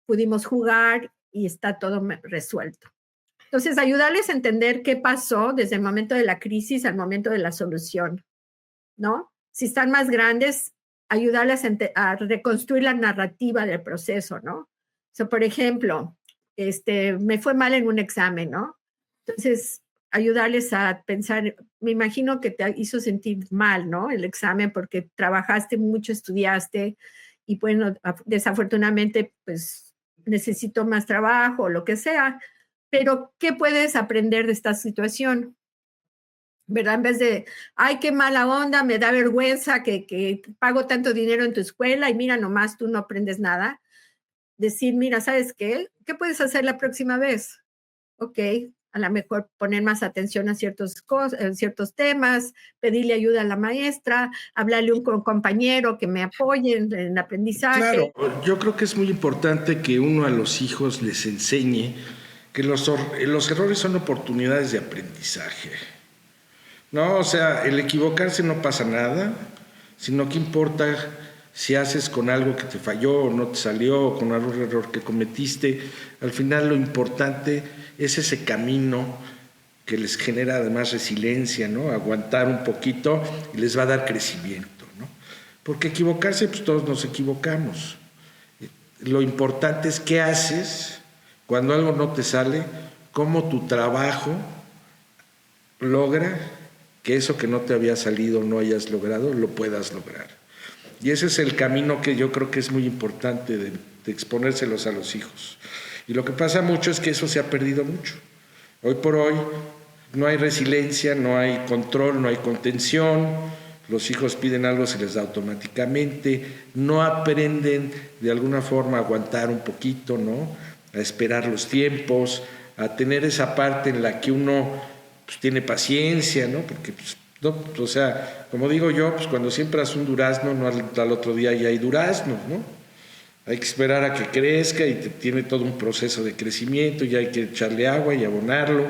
[SPEAKER 2] pudimos jugar y está todo resuelto. Entonces, ayudarles a entender qué pasó desde el momento de la crisis al momento de la solución, ¿no? Si están más grandes, ayudarles a reconstruir la narrativa del proceso, ¿no? O sea, por ejemplo, me fue mal en un examen, ¿no? Entonces, ayudarles a pensar, me imagino que te hizo sentir mal, ¿no? El examen porque trabajaste mucho, estudiaste y bueno, desafortunadamente, pues necesito más trabajo o lo que sea, pero ¿qué puedes aprender de esta situación? ¿Verdad? En vez de, ay, qué mala onda, me da vergüenza que pago tanto dinero en tu escuela y mira, nomás tú no aprendes nada. Decir, mira, ¿sabes qué? ¿Qué puedes hacer la próxima vez? Ok, a lo mejor poner más atención a ciertos temas, pedirle ayuda a la maestra, hablarle a un compañero que me apoye en el aprendizaje.
[SPEAKER 1] Claro, yo creo que es muy importante que uno a los hijos les enseñe que los errores son oportunidades de aprendizaje. No, o sea, el equivocarse no pasa nada, sino que importa si haces con algo que te falló o no te salió, o con algún error que cometiste. Al final lo importante es ese camino que les genera además resiliencia, ¿no? Aguantar un poquito y les va a dar crecimiento, ¿no? Porque equivocarse, pues todos nos equivocamos. Lo importante es qué haces cuando algo no te sale, cómo tu trabajo logra que eso que no te había salido, no hayas logrado, lo puedas lograr. Y ese es el camino que yo creo que es muy importante de exponérselos a los hijos. Y lo que pasa mucho es que eso se ha perdido mucho. Hoy por hoy no hay resiliencia, no hay control, no hay contención. Los hijos piden algo, se les da automáticamente. No aprenden de alguna forma a aguantar un poquito, ¿no? A esperar los tiempos, a tener esa parte en la que uno pues, tiene paciencia, ¿no? Porque, pues, no, o sea, como digo yo, pues cuando siembras un durazno, no al otro día ya hay duraznos, ¿no? Hay que esperar a que crezca y tiene todo un proceso de crecimiento, y hay que echarle agua y abonarlo.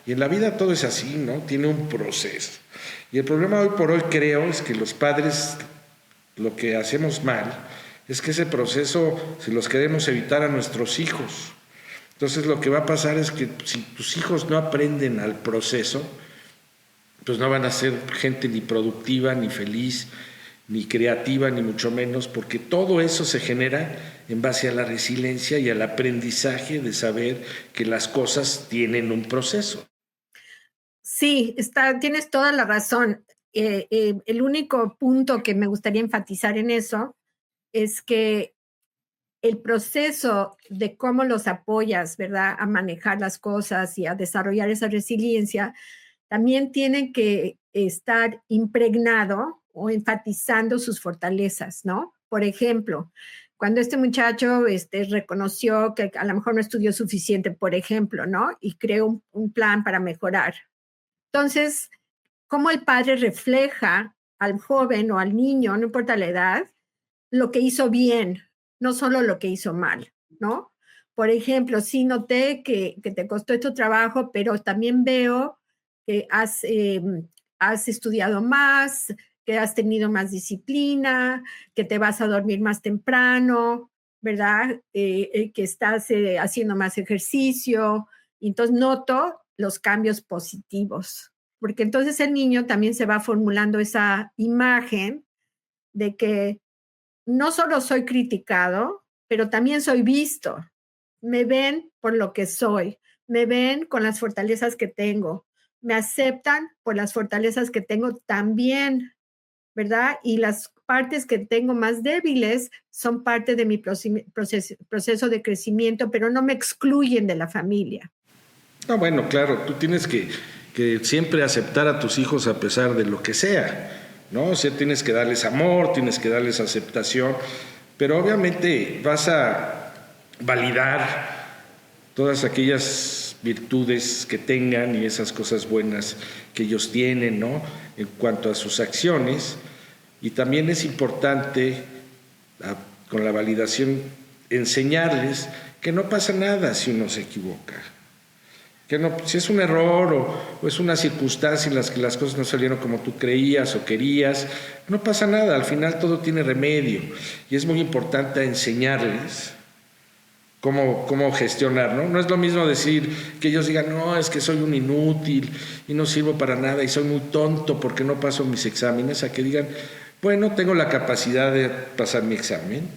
[SPEAKER 1] Y en la vida todo es así, ¿no? Tiene un proceso. Y el problema hoy por hoy creo es que los padres lo que hacemos mal es que ese proceso se los queremos evitar a nuestros hijos. Entonces lo que va a pasar es que si tus hijos no aprenden al proceso, pues no van a ser gente ni productiva, ni feliz, ni creativa, ni mucho menos, porque todo eso se genera en base a la resiliencia y al aprendizaje de saber que las cosas tienen un proceso.
[SPEAKER 2] Sí, tienes toda la razón. El único punto que me gustaría enfatizar en eso es que el proceso de cómo los apoyas, ¿verdad?, a manejar las cosas y a desarrollar esa resiliencia, también tiene que estar impregnado o enfatizando sus fortalezas, ¿no? Por ejemplo, cuando este muchacho reconoció que a lo mejor no estudió suficiente, por ejemplo, ¿no? Y creó un plan para mejorar. Entonces, cómo el padre refleja al joven o al niño, no importa la edad, lo que hizo bien, no solo lo que hizo mal, ¿no? Por ejemplo, sí noté que te costó tu trabajo, pero también veo que has estudiado más, que has tenido más disciplina, que te vas a dormir más temprano, ¿verdad? Que estás haciendo más ejercicio. Entonces noto los cambios positivos, porque entonces el niño también se va formulando esa imagen de que no solo soy criticado, pero también soy visto. Me ven por lo que soy, me ven con las fortalezas que tengo, me aceptan por las fortalezas que tengo también, ¿verdad? Y las partes que tengo más débiles son parte de mi proceso de crecimiento, pero no me excluyen de la familia.
[SPEAKER 1] No, bueno, claro, tú tienes que siempre aceptar a tus hijos a pesar de lo que sea, ¿no? O sea, tienes que darles amor, tienes que darles aceptación, pero obviamente vas a validar todas aquellas virtudes que tengan y esas cosas buenas que ellos tienen, ¿no? En cuanto a sus acciones. Y también es importante, con la validación, enseñarles que no pasa nada si uno se equivoca. Que no, si es un error o es una circunstancia en la que las cosas no salieron como tú creías o querías, no pasa nada, al final todo tiene remedio. Y es muy importante enseñarles cómo gestionar, ¿no? No es lo mismo decir que ellos digan, no, es que soy un inútil y no sirvo para nada y soy muy tonto porque no paso mis exámenes, a que digan, bueno, tengo la capacidad de pasar mi examen,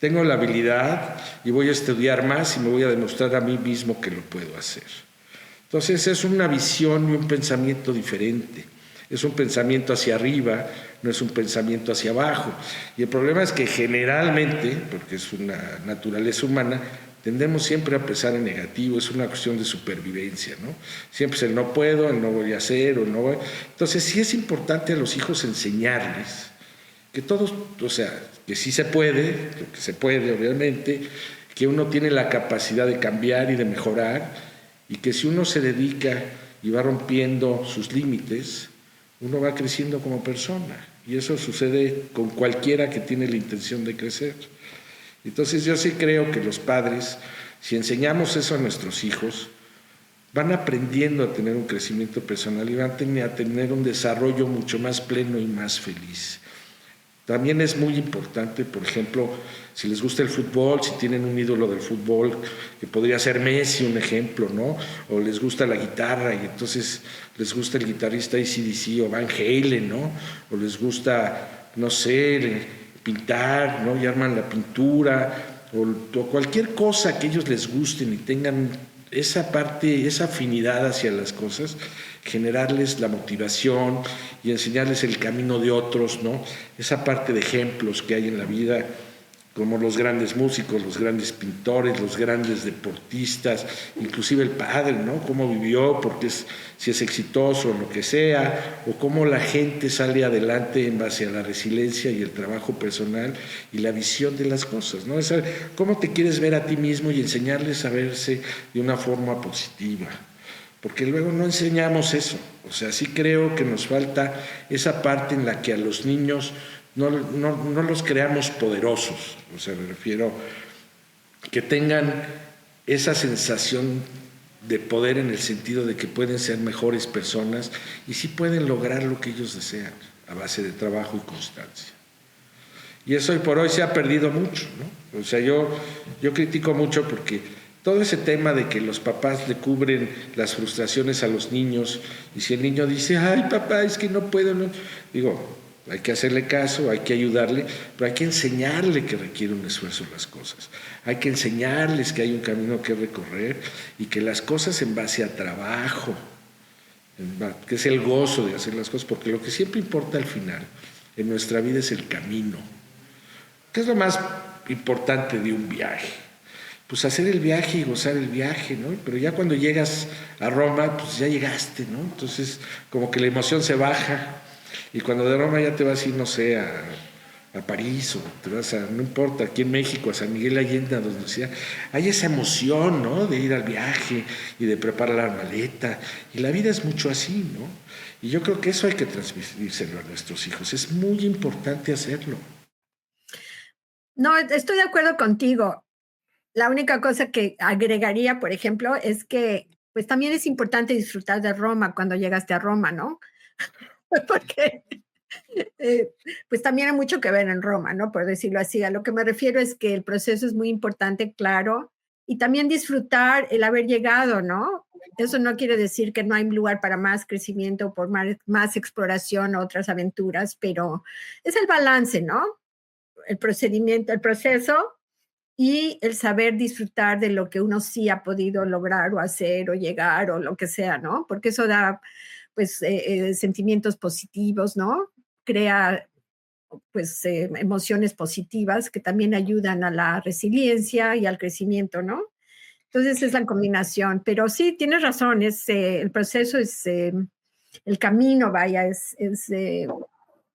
[SPEAKER 1] tengo la habilidad y voy a estudiar más y me voy a demostrar a mí mismo que lo puedo hacer. Entonces es una visión y un pensamiento diferente. Es un pensamiento hacia arriba, no es un pensamiento hacia abajo. Y el problema es que generalmente, porque es una naturaleza humana, tendemos siempre a pensar en negativo, es una cuestión de supervivencia, ¿no? Siempre es el no puedo, el no voy a hacer, o no voy. Entonces sí es importante a los hijos enseñarles que todos, o sea, que sí se puede, lo que se puede obviamente, que uno tiene la capacidad de cambiar y de mejorar, y que si uno se dedica y va rompiendo sus límites, uno va creciendo como persona, y eso sucede con cualquiera que tiene la intención de crecer. Entonces yo sí creo que los padres, si enseñamos eso a nuestros hijos, van aprendiendo a tener un crecimiento personal y van a tener un desarrollo mucho más pleno y más feliz. También es muy importante, por ejemplo, si les gusta el fútbol, si tienen un ídolo del fútbol, que podría ser Messi, un ejemplo, ¿no? O les gusta la guitarra y entonces les gusta el guitarrista AC/DC o Van Halen, ¿no? O no sé, pintar, ¿no? Y arman la pintura, o cualquier cosa que ellos les gusten y tengan esa parte, esa afinidad hacia las cosas, generarles la motivación y enseñarles el camino de otros, ¿no? Esa parte de ejemplos que hay en la vida, como los grandes músicos, los grandes pintores, los grandes deportistas, inclusive el padre, ¿no? Cómo vivió, si es exitoso o lo que sea, o cómo la gente sale adelante en base a la resiliencia y el trabajo personal y la visión de las cosas, ¿no? Cómo te quieres ver a ti mismo y enseñarles a verse de una forma positiva. Porque luego no enseñamos eso. O sea, sí creo que nos falta esa parte en la que a los niños no los creamos poderosos. O sea, me refiero que tengan esa sensación de poder en el sentido de que pueden ser mejores personas y sí pueden lograr lo que ellos desean a base de trabajo y constancia. Y eso hoy por hoy se ha perdido mucho, ¿no? O sea, yo critico mucho porque todo ese tema de que los papás le cubren las frustraciones a los niños, y si el niño dice, ay papá, es que no puedo, no. Digo, hay que hacerle caso, hay que ayudarle, pero hay que enseñarle que requiere un esfuerzo las cosas. Hay que enseñarles que hay un camino que recorrer y que las cosas en base a trabajo, que es el gozo de hacer las cosas, porque lo que siempre importa al final en nuestra vida es el camino. ¿Qué es lo más importante de un viaje? Pues hacer el viaje y gozar el viaje, ¿no? Pero ya cuando llegas a Roma, pues ya llegaste, ¿no? Entonces, como que la emoción se baja, y cuando de Roma ya te vas a ir, no sé, a París, o te vas a, no importa, aquí en México, a San Miguel Allende, a donde sea, hay esa emoción, ¿no? De ir al viaje y de preparar la maleta, y la vida es mucho así, ¿no? Y yo creo que eso hay que transmitírselo a nuestros hijos, es muy importante hacerlo.
[SPEAKER 2] No, estoy de acuerdo contigo. La única cosa que agregaría, por ejemplo, es que pues también es importante disfrutar de Roma cuando llegaste a Roma, ¿no? Porque pues también hay mucho que ver en Roma, ¿no? Por decirlo así. A lo que me refiero es que el proceso es muy importante, claro, y también disfrutar el haber llegado, ¿no? Eso no quiere decir que no hay lugar para más crecimiento, por más exploración, otras aventuras, pero es el balance, ¿no? El procedimiento, el proceso y el saber disfrutar de lo que uno sí ha podido lograr o hacer o llegar o lo que sea, ¿no? Porque eso da, pues, sentimientos positivos, ¿no? Crea, pues, emociones positivas que también ayudan a la resiliencia y al crecimiento, ¿no? Entonces es la combinación, pero sí, tienes razón, el proceso es, el camino, vaya, es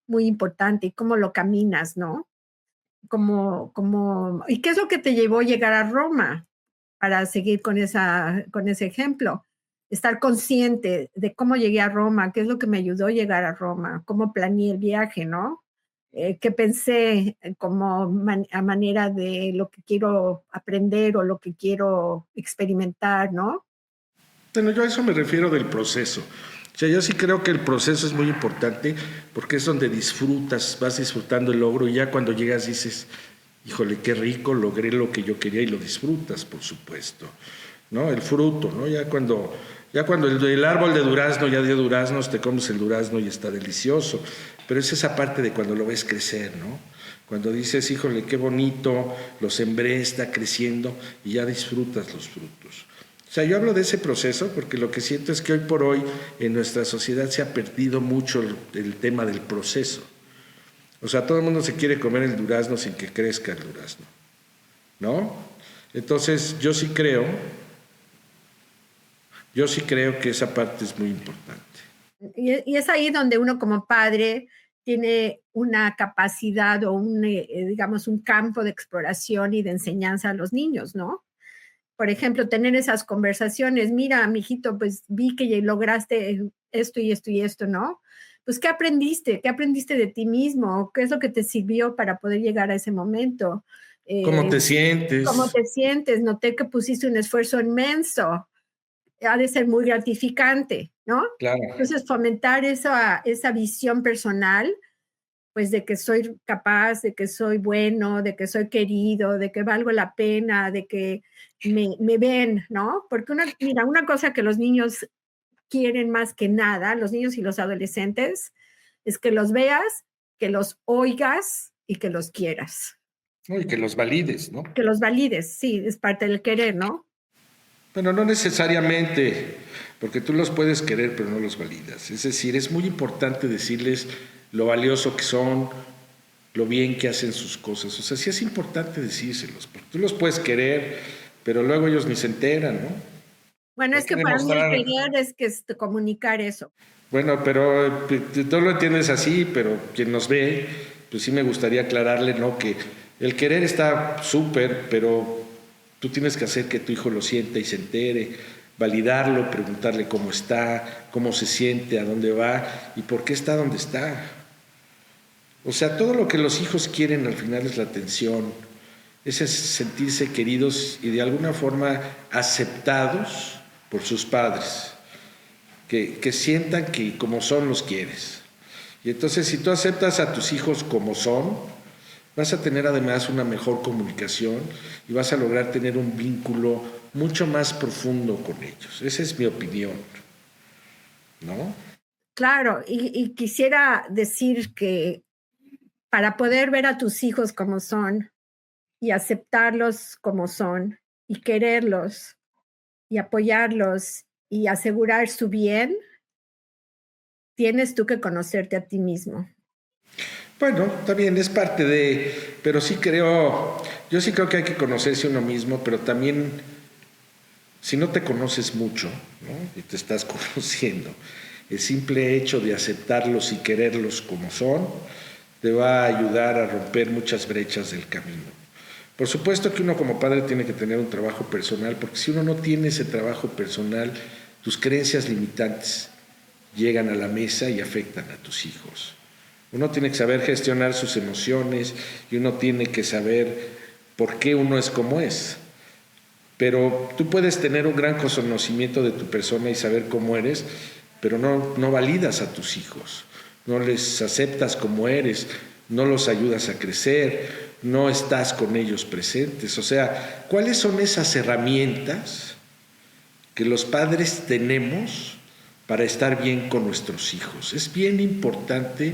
[SPEAKER 2] muy importante y cómo lo caminas, ¿no? ¿Y qué es lo que te llevó a llegar a Roma? Para seguir con ese ejemplo. Estar consciente de cómo llegué a Roma, qué es lo que me ayudó a llegar a Roma, cómo planeé el viaje, ¿no? Qué pensé como a manera de lo que quiero aprender o lo que quiero experimentar, ¿no?
[SPEAKER 1] Bueno, yo a eso me refiero del proceso. O sea, yo sí creo que el proceso es muy importante porque es donde disfrutas, vas disfrutando el logro y ya cuando llegas dices, híjole, qué rico, logré lo que yo quería y lo disfrutas, por supuesto, ¿no? El fruto, ¿no? Ya cuando el árbol de durazno ya dio duraznos, te comes el durazno y está delicioso, pero es esa parte de cuando lo ves crecer, ¿no? Cuando dices, híjole, qué bonito, lo sembré, está creciendo y ya disfrutas los frutos. O sea, yo hablo de ese proceso porque lo que siento es que hoy por hoy en nuestra sociedad se ha perdido mucho el tema del proceso. O sea, todo el mundo se quiere comer el durazno sin que crezca el durazno, ¿no? Entonces, yo sí creo que esa parte es muy importante.
[SPEAKER 2] Y es ahí donde uno como padre tiene una capacidad o digamos, un campo de exploración y de enseñanza a los niños, ¿no? Por ejemplo, tener esas conversaciones, mira, mijito, pues vi que ya lograste esto y esto y esto, ¿no? Pues, ¿qué aprendiste? ¿Qué aprendiste de ti mismo? ¿Qué es lo que te sirvió para poder llegar a ese momento?
[SPEAKER 1] ¿Cómo te
[SPEAKER 2] ¿Cómo
[SPEAKER 1] sientes?
[SPEAKER 2] te sientes? Noté que pusiste un esfuerzo inmenso. Ha de ser muy gratificante, ¿no?
[SPEAKER 1] Claro.
[SPEAKER 2] Entonces, fomentar esa visión personal, pues de que soy capaz, de que soy bueno, de que soy querido, de que valgo la pena, de que me ven, ¿no? Porque mira, una cosa que los niños quieren más que nada, los niños y los adolescentes, es que los veas, que los oigas y que los quieras.
[SPEAKER 1] ¿No? Y que los valides, ¿no?
[SPEAKER 2] Que los valides, sí, es parte del querer, ¿no?
[SPEAKER 1] Bueno, no necesariamente, porque tú los puedes querer, pero no los validas. Es decir, es muy importante decirles lo valioso que son, lo bien que hacen sus cosas. O sea, sí es importante decírselos, porque tú los puedes querer, pero luego ellos ni se enteran, ¿no?
[SPEAKER 2] Bueno,
[SPEAKER 1] Hay
[SPEAKER 2] es
[SPEAKER 1] que
[SPEAKER 2] que para mí el
[SPEAKER 1] demostrar.
[SPEAKER 2] querer es que es comunicar eso.
[SPEAKER 1] Bueno, pero tú lo entiendes así, pero quien nos ve, pues sí me gustaría aclararle, ¿no? Que el querer está súper, pero tú tienes que hacer que tu hijo lo sienta y se entere, validarlo, preguntarle cómo está, cómo se siente, a dónde va y por qué está donde está. O sea, todo lo que los hijos quieren al final es la atención, es sentirse queridos y de alguna forma aceptados por sus padres. Que sientan que como son los quieres. Y entonces si tú aceptas a tus hijos como son, Vas a tener además una mejor comunicación y vas a lograr tener un vínculo mucho más profundo con ellos. Esa es mi opinión, ¿no?
[SPEAKER 2] Claro, y quisiera decir que para poder ver a tus hijos como son y aceptarlos como son y quererlos y apoyarlos y asegurar su bien, tienes tú que conocerte a ti mismo.
[SPEAKER 1] Bueno, también es parte de, pero yo sí creo que hay que conocerse uno mismo, pero también si no te conoces mucho, ¿no? Y te estás conociendo, el simple hecho de aceptarlos y quererlos como son, te va a ayudar a romper muchas brechas del camino. Por supuesto que uno como padre tiene que tener un trabajo personal, porque si uno no tiene ese trabajo personal, tus creencias limitantes llegan a la mesa y afectan a tus hijos. Uno tiene que saber gestionar sus emociones y uno tiene que saber por qué uno es como es. Pero tú puedes tener un gran conocimiento de tu persona y saber cómo eres, pero no validas a tus hijos, no les aceptas como eres, no los ayudas a crecer, no estás con ellos presentes. O sea, ¿cuáles son esas herramientas que los padres tenemos para estar bien con nuestros hijos? Es bien importante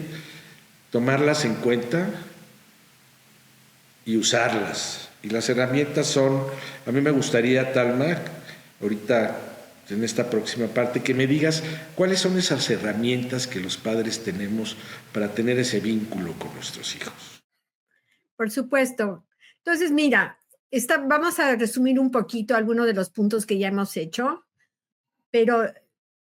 [SPEAKER 1] tomarlas en cuenta y usarlas. Y las herramientas son, a mí me gustaría, Talma, ahorita en esta próxima parte, que me digas cuáles son esas herramientas que los padres tenemos para tener ese vínculo con nuestros hijos.
[SPEAKER 2] Por supuesto. Entonces, mira, vamos a resumir un poquito algunos de los puntos que ya hemos hecho, pero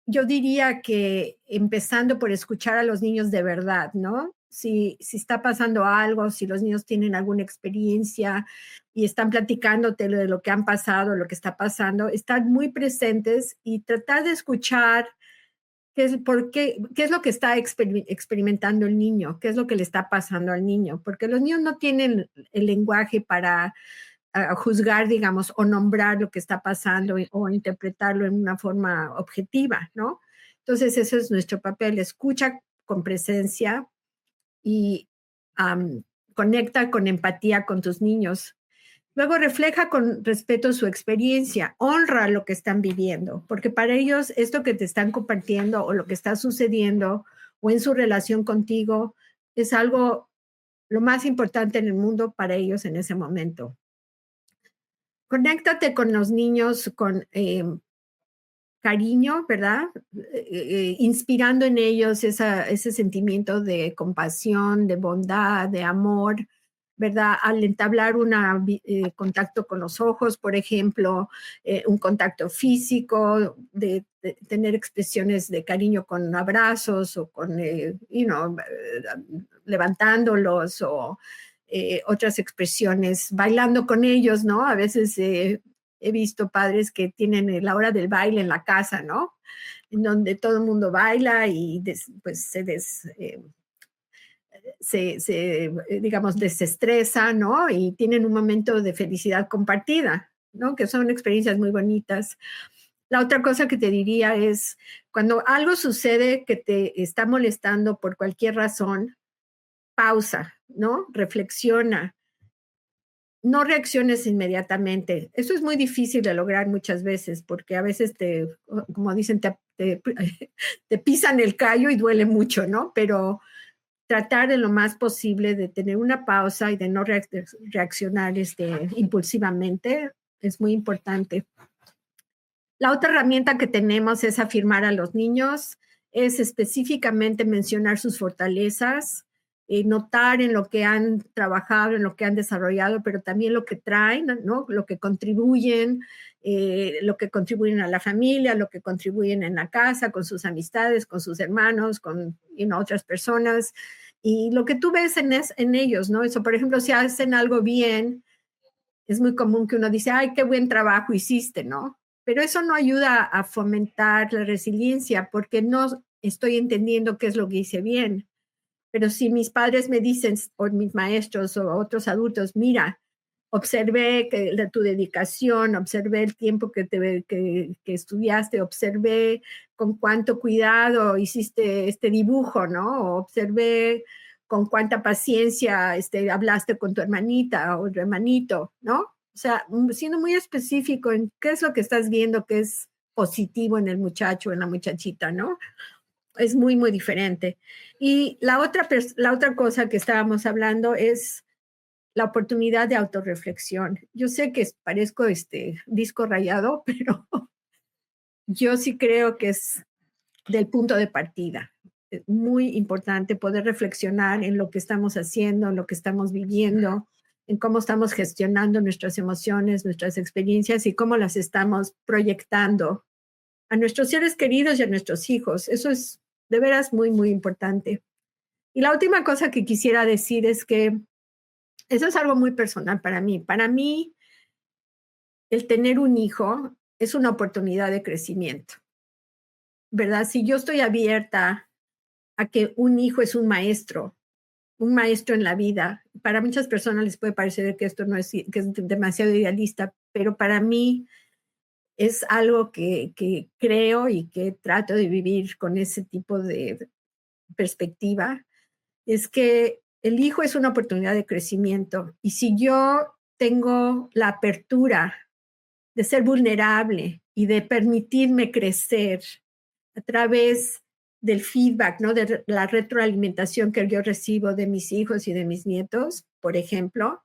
[SPEAKER 2] yo diría que empezando por escuchar a los niños de verdad, ¿no? Si está pasando algo, si los niños tienen alguna experiencia y están platicándote de lo que han pasado, lo que está pasando, estar muy presentes y tratar de escuchar qué es lo que está experimentando el niño, qué es lo que le está pasando al niño, porque los niños no tienen el lenguaje para juzgar, digamos, o nombrar lo que está pasando o interpretarlo en una forma objetiva, ¿no? Entonces, eso es nuestro papel, escucha con presencia y um, conecta con empatía con tus niños. Luego refleja con respeto su experiencia, honra lo que están viviendo, porque para ellos esto que te están compartiendo o lo que está sucediendo o en su relación contigo es algo lo más importante en el mundo para ellos en ese momento. Conéctate con los niños con cariño, ¿verdad? Inspirando en ellos ese sentimiento de compasión, de bondad, de amor, ¿verdad? Al entablar un contacto con los ojos, por ejemplo, un contacto físico, de tener expresiones de cariño con abrazos o con, levantándolos o otras expresiones, bailando con ellos, ¿no? A veces he visto padres que tienen la hora del baile en la casa, ¿no? En donde todo el mundo baila y pues digamos, desestresa, ¿no? Y tienen un momento de felicidad compartida, ¿no? Que son experiencias muy bonitas. La otra cosa que te diría es, cuando algo sucede que te está molestando por cualquier razón, pausa, ¿no? Reflexiona, no reacciones inmediatamente. Eso es muy difícil de lograr muchas veces porque a veces como dicen, te pisan el callo y duele mucho, ¿no? Pero tratar de lo más posible de tener una pausa y de no reaccionar impulsivamente es muy importante. La otra herramienta que tenemos es afirmar a los niños, es específicamente mencionar sus fortalezas, notar en lo que han trabajado, en lo que han desarrollado, pero también lo que traen, ¿no? Lo que contribuyen a la familia, lo que contribuyen en la casa, con sus amistades, con sus hermanos, con otras personas, y lo que tú ves en ellos, ¿no? Eso, por ejemplo, si hacen algo bien, es muy común que uno dice, ay, qué buen trabajo hiciste, ¿no? Pero eso no ayuda a fomentar la resiliencia porque no estoy entendiendo qué es lo que hice bien. Pero si mis padres me dicen, o mis maestros o otros adultos, mira, observé tu dedicación, observé el tiempo que estudiaste, observé con cuánto cuidado hiciste este dibujo, ¿no? O observé con cuánta paciencia hablaste con tu hermanita o tu hermanito, ¿no? O sea, siendo muy específico en qué es lo que estás viendo que es positivo en el muchacho, en la muchachita, ¿no? Es muy, muy diferente. Y la otra cosa que estábamos hablando es la oportunidad de autorreflexión. Yo sé que parezco disco rayado, pero yo sí creo que es del punto de partida. Es muy importante poder reflexionar en lo que estamos haciendo, en lo que estamos viviendo, en cómo estamos gestionando nuestras emociones, nuestras experiencias y cómo las estamos proyectando a nuestros seres queridos y a nuestros hijos. Eso es de veras muy, muy importante. Y la última cosa que quisiera decir es que eso es algo muy personal para mí. Para mí, el tener un hijo es una oportunidad de crecimiento, ¿verdad? Si yo estoy abierta a que un hijo es un maestro en la vida, para muchas personas les puede parecer que esto no es, que es demasiado idealista, pero para mí es algo que creo y que trato de vivir con ese tipo de perspectiva, es que el hijo es una oportunidad de crecimiento. Y si yo tengo la apertura de ser vulnerable y de permitirme crecer a través del feedback, ¿no? De la retroalimentación que yo recibo de mis hijos y de mis nietos, por ejemplo,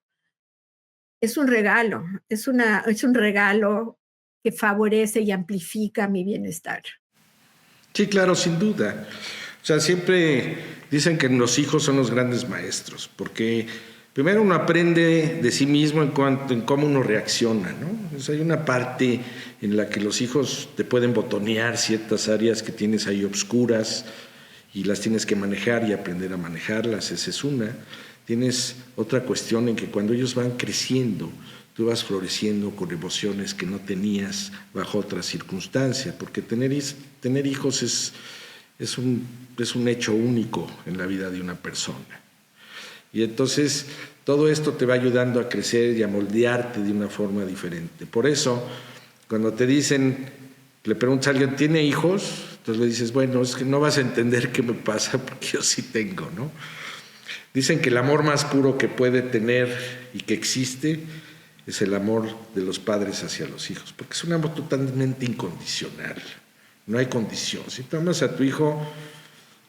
[SPEAKER 2] es un regalo, es un regalo que favorece y amplifica mi bienestar.
[SPEAKER 1] Sí, claro, sin duda. O sea, siempre dicen que los hijos son los grandes maestros, porque primero uno aprende de sí mismo en cómo uno reacciona, ¿no? Entonces hay una parte en la que los hijos te pueden botonear ciertas áreas que tienes ahí obscuras y las tienes que manejar y aprender a manejarlas, esa es una. Tienes otra cuestión en que cuando ellos van creciendo, tú vas floreciendo con emociones que no tenías bajo otra circunstancia, porque tener hijos es un hecho único en la vida de una persona. Y entonces todo esto te va ayudando a crecer y a moldearte de una forma diferente. Por eso, cuando te dicen, le preguntas a alguien, ¿tiene hijos? Entonces le dices, bueno, es que no vas a entender qué me pasa porque yo sí tengo, ¿no? Dicen que el amor más puro que puede tener y que existe es el amor de los padres hacia los hijos, porque es un amor totalmente incondicional, no hay condición. Si tú amas a tu hijo,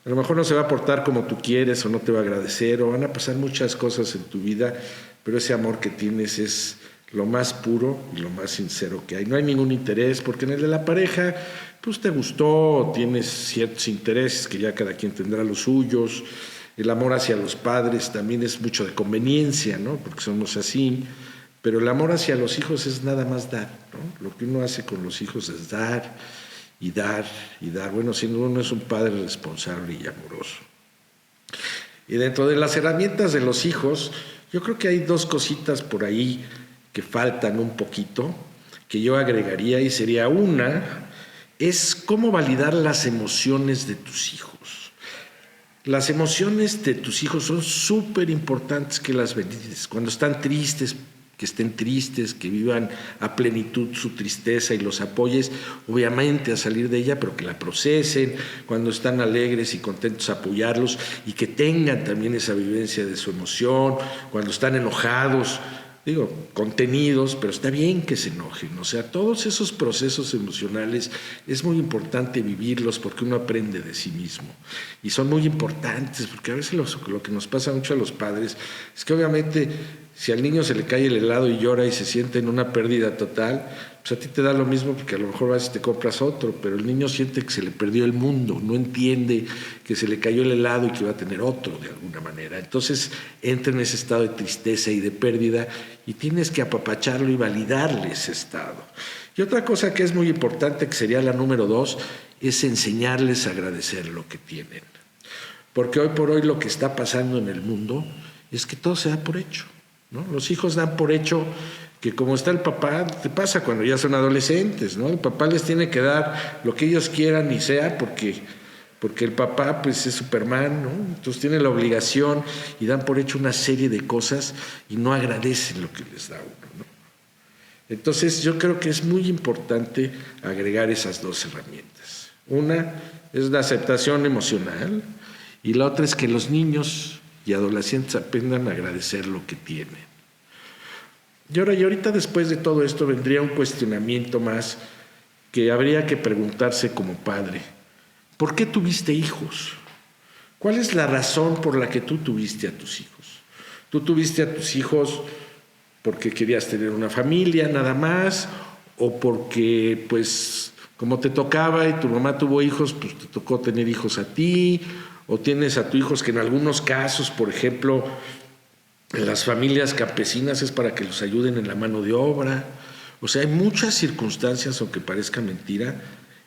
[SPEAKER 1] a lo mejor no se va a portar como tú quieres o no te va a agradecer o van a pasar muchas cosas en tu vida, pero ese amor que tienes es lo más puro y lo más sincero que hay. No hay ningún interés, porque en el de la pareja, pues te gustó, tienes ciertos intereses que ya cada quien tendrá los suyos. El amor hacia los padres también es mucho de conveniencia, ¿no? Porque somos así. Pero el amor hacia los hijos es nada más dar, ¿no? Lo que uno hace con los hijos es dar y dar y dar. Bueno, si uno es un padre responsable y amoroso. Y dentro de las herramientas de los hijos, yo creo que hay dos cositas por ahí que faltan un poquito, que yo agregaría, y sería una, es cómo validar las emociones de tus hijos. Las emociones de tus hijos son súper importantes que las valides. Cuando están tristes, que estén tristes, que vivan a plenitud su tristeza y los apoyes, obviamente a salir de ella, pero que la procesen. Cuando están alegres y contentos, apoyarlos y que tengan también esa vivencia de su emoción. Cuando están enojados, contenidos, pero está bien que se enojen. O sea, todos esos procesos emocionales es muy importante vivirlos porque uno aprende de sí mismo. Y son muy importantes porque a veces lo que nos pasa mucho a los padres es que obviamente si al niño se le cae el helado y llora y se siente en una pérdida total, pues a ti te da lo mismo porque a lo mejor vas y te compras otro, pero el niño siente que se le perdió el mundo, no entiende que se le cayó el helado y que va a tener otro de alguna manera. Entonces entra en ese estado de tristeza y de pérdida y tienes que apapacharlo y validarle ese estado. Y otra cosa que es muy importante, que sería la número 2, es enseñarles a agradecer lo que tienen. Porque hoy por hoy lo que está pasando en el mundo es que todo se da por hecho, ¿no? Los hijos dan por hecho que como está el papá, te pasa cuando ya son adolescentes, ¿no? El papá les tiene que dar lo que ellos quieran y sea porque el papá pues es Superman, ¿no? Entonces tiene la obligación y dan por hecho una serie de cosas y no agradecen lo que les da uno, ¿no? Entonces yo creo que es muy importante agregar esas dos herramientas. Una es la aceptación emocional y la otra es que los niños y adolescentes aprendan a agradecer lo que tienen. Y ahorita después de todo esto vendría un cuestionamiento más que habría que preguntarse como padre. ¿Por qué tuviste hijos? ¿Cuál es la razón por la que tú tuviste a tus hijos? ¿Tú tuviste a tus hijos porque querías tener una familia nada más? ¿O porque, pues, como te tocaba y tu mamá tuvo hijos, pues te tocó tener hijos a ti? ¿O tienes a tus hijos que en algunos casos, por ejemplo, en las familias campesinas es para que los ayuden en la mano de obra? O sea, hay muchas circunstancias, aunque parezca mentira,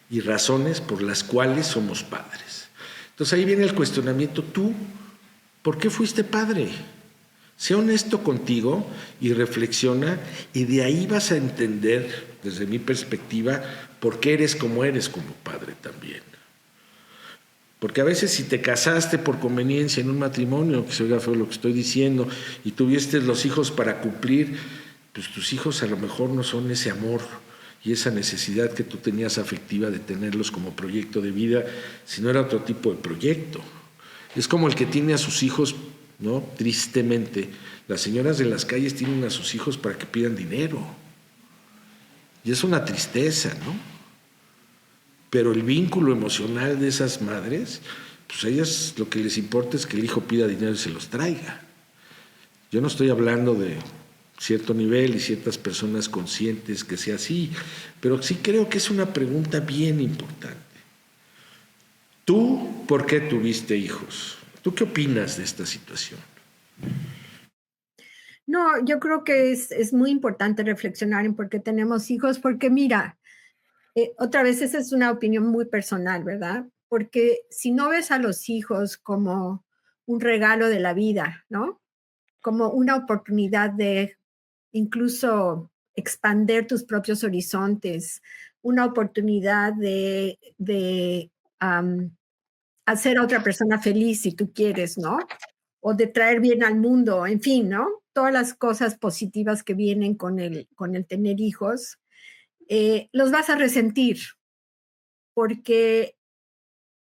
[SPEAKER 1] y razones por las cuales somos padres. Entonces ahí viene el cuestionamiento. ¿Tú por qué fuiste padre? Sé honesto contigo y reflexiona, y de ahí vas a entender, desde mi perspectiva, por qué eres como padre también. Porque a veces si te casaste por conveniencia en un matrimonio, que se oiga feo lo que estoy diciendo, y tuviste los hijos para cumplir, pues tus hijos a lo mejor no son ese amor y esa necesidad que tú tenías afectiva de tenerlos como proyecto de vida, sino era otro tipo de proyecto. Es como el que tiene a sus hijos, ¿no? Tristemente, las señoras de las calles tienen a sus hijos para que pidan dinero. Y es una tristeza, ¿no? Pero el vínculo emocional de esas madres, pues a ellas lo que les importa es que el hijo pida dinero y se los traiga. Yo no estoy hablando de cierto nivel y ciertas personas conscientes que sea así, pero sí creo que es una pregunta bien importante. ¿Tú por qué tuviste hijos? ¿Tú qué opinas de esta situación?
[SPEAKER 2] No, yo creo que es muy importante reflexionar en por qué tenemos hijos, porque mira, otra vez esa es una opinión muy personal, ¿verdad? Porque si no ves a los hijos como un regalo de la vida, ¿no? Como una oportunidad de incluso expander tus propios horizontes, una oportunidad de hacer a otra persona feliz si tú quieres, ¿no? O de traer bien al mundo, en fin, ¿no? Todas las cosas positivas que vienen con el tener hijos, los vas a resentir porque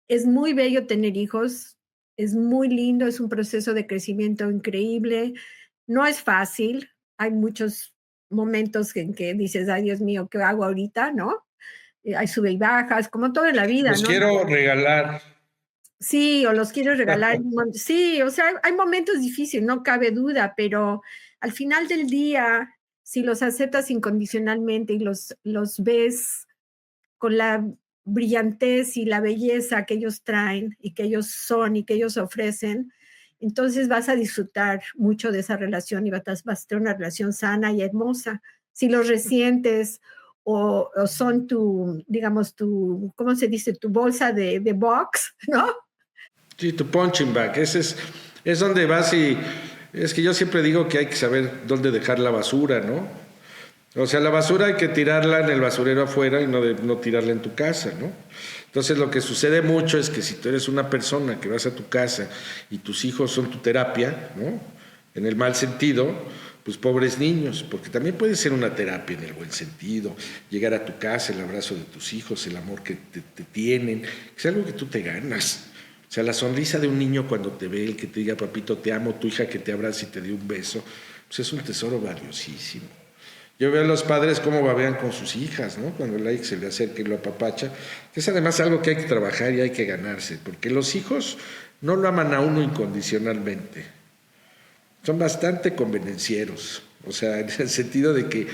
[SPEAKER 2] es muy bello tener hijos, es muy lindo, es un proceso de crecimiento increíble, no es fácil, hay muchos momentos en que dices, ay Dios mío, ¿qué hago ahorita? ¿No? Hay sube y bajas, como todo en la vida,
[SPEAKER 1] Los
[SPEAKER 2] ¿no?
[SPEAKER 1] quiero regalar.
[SPEAKER 2] Sí, o los quieres regalar. Sí, o sea, hay momentos difíciles, no cabe duda, pero al final del día, si los aceptas incondicionalmente y los ves con la brillantez y la belleza que ellos traen y que ellos son y que ellos ofrecen, entonces vas a disfrutar mucho de esa relación y vas a tener una relación sana y hermosa. Si los resientes o son tu, digamos, ¿cómo se dice? Tu bolsa de box, ¿no?
[SPEAKER 1] Sí, tu punching bag. Es donde vas y... Es que yo siempre digo que hay que saber dónde dejar la basura, ¿no? O sea, la basura hay que tirarla en el basurero afuera y no tirarla en tu casa, ¿no? Entonces lo que sucede mucho es que si tú eres una persona que vas a tu casa y tus hijos son tu terapia, ¿no? En el mal sentido, pues pobres niños, porque también puede ser una terapia en el buen sentido, llegar a tu casa, el abrazo de tus hijos, el amor que te tienen, es algo que tú te ganas. O sea, la sonrisa de un niño cuando te ve, el que te diga papito te amo, tu hija que te abraza y te dé un beso, pues es un tesoro valiosísimo. Yo veo a los padres cómo babean con sus hijas, ¿no? Cuando el like se le acerca y lo apapacha, que es además algo que hay que trabajar y hay que ganarse, porque los hijos no lo aman a uno incondicionalmente, son bastante convenencieros, o sea, en el sentido de que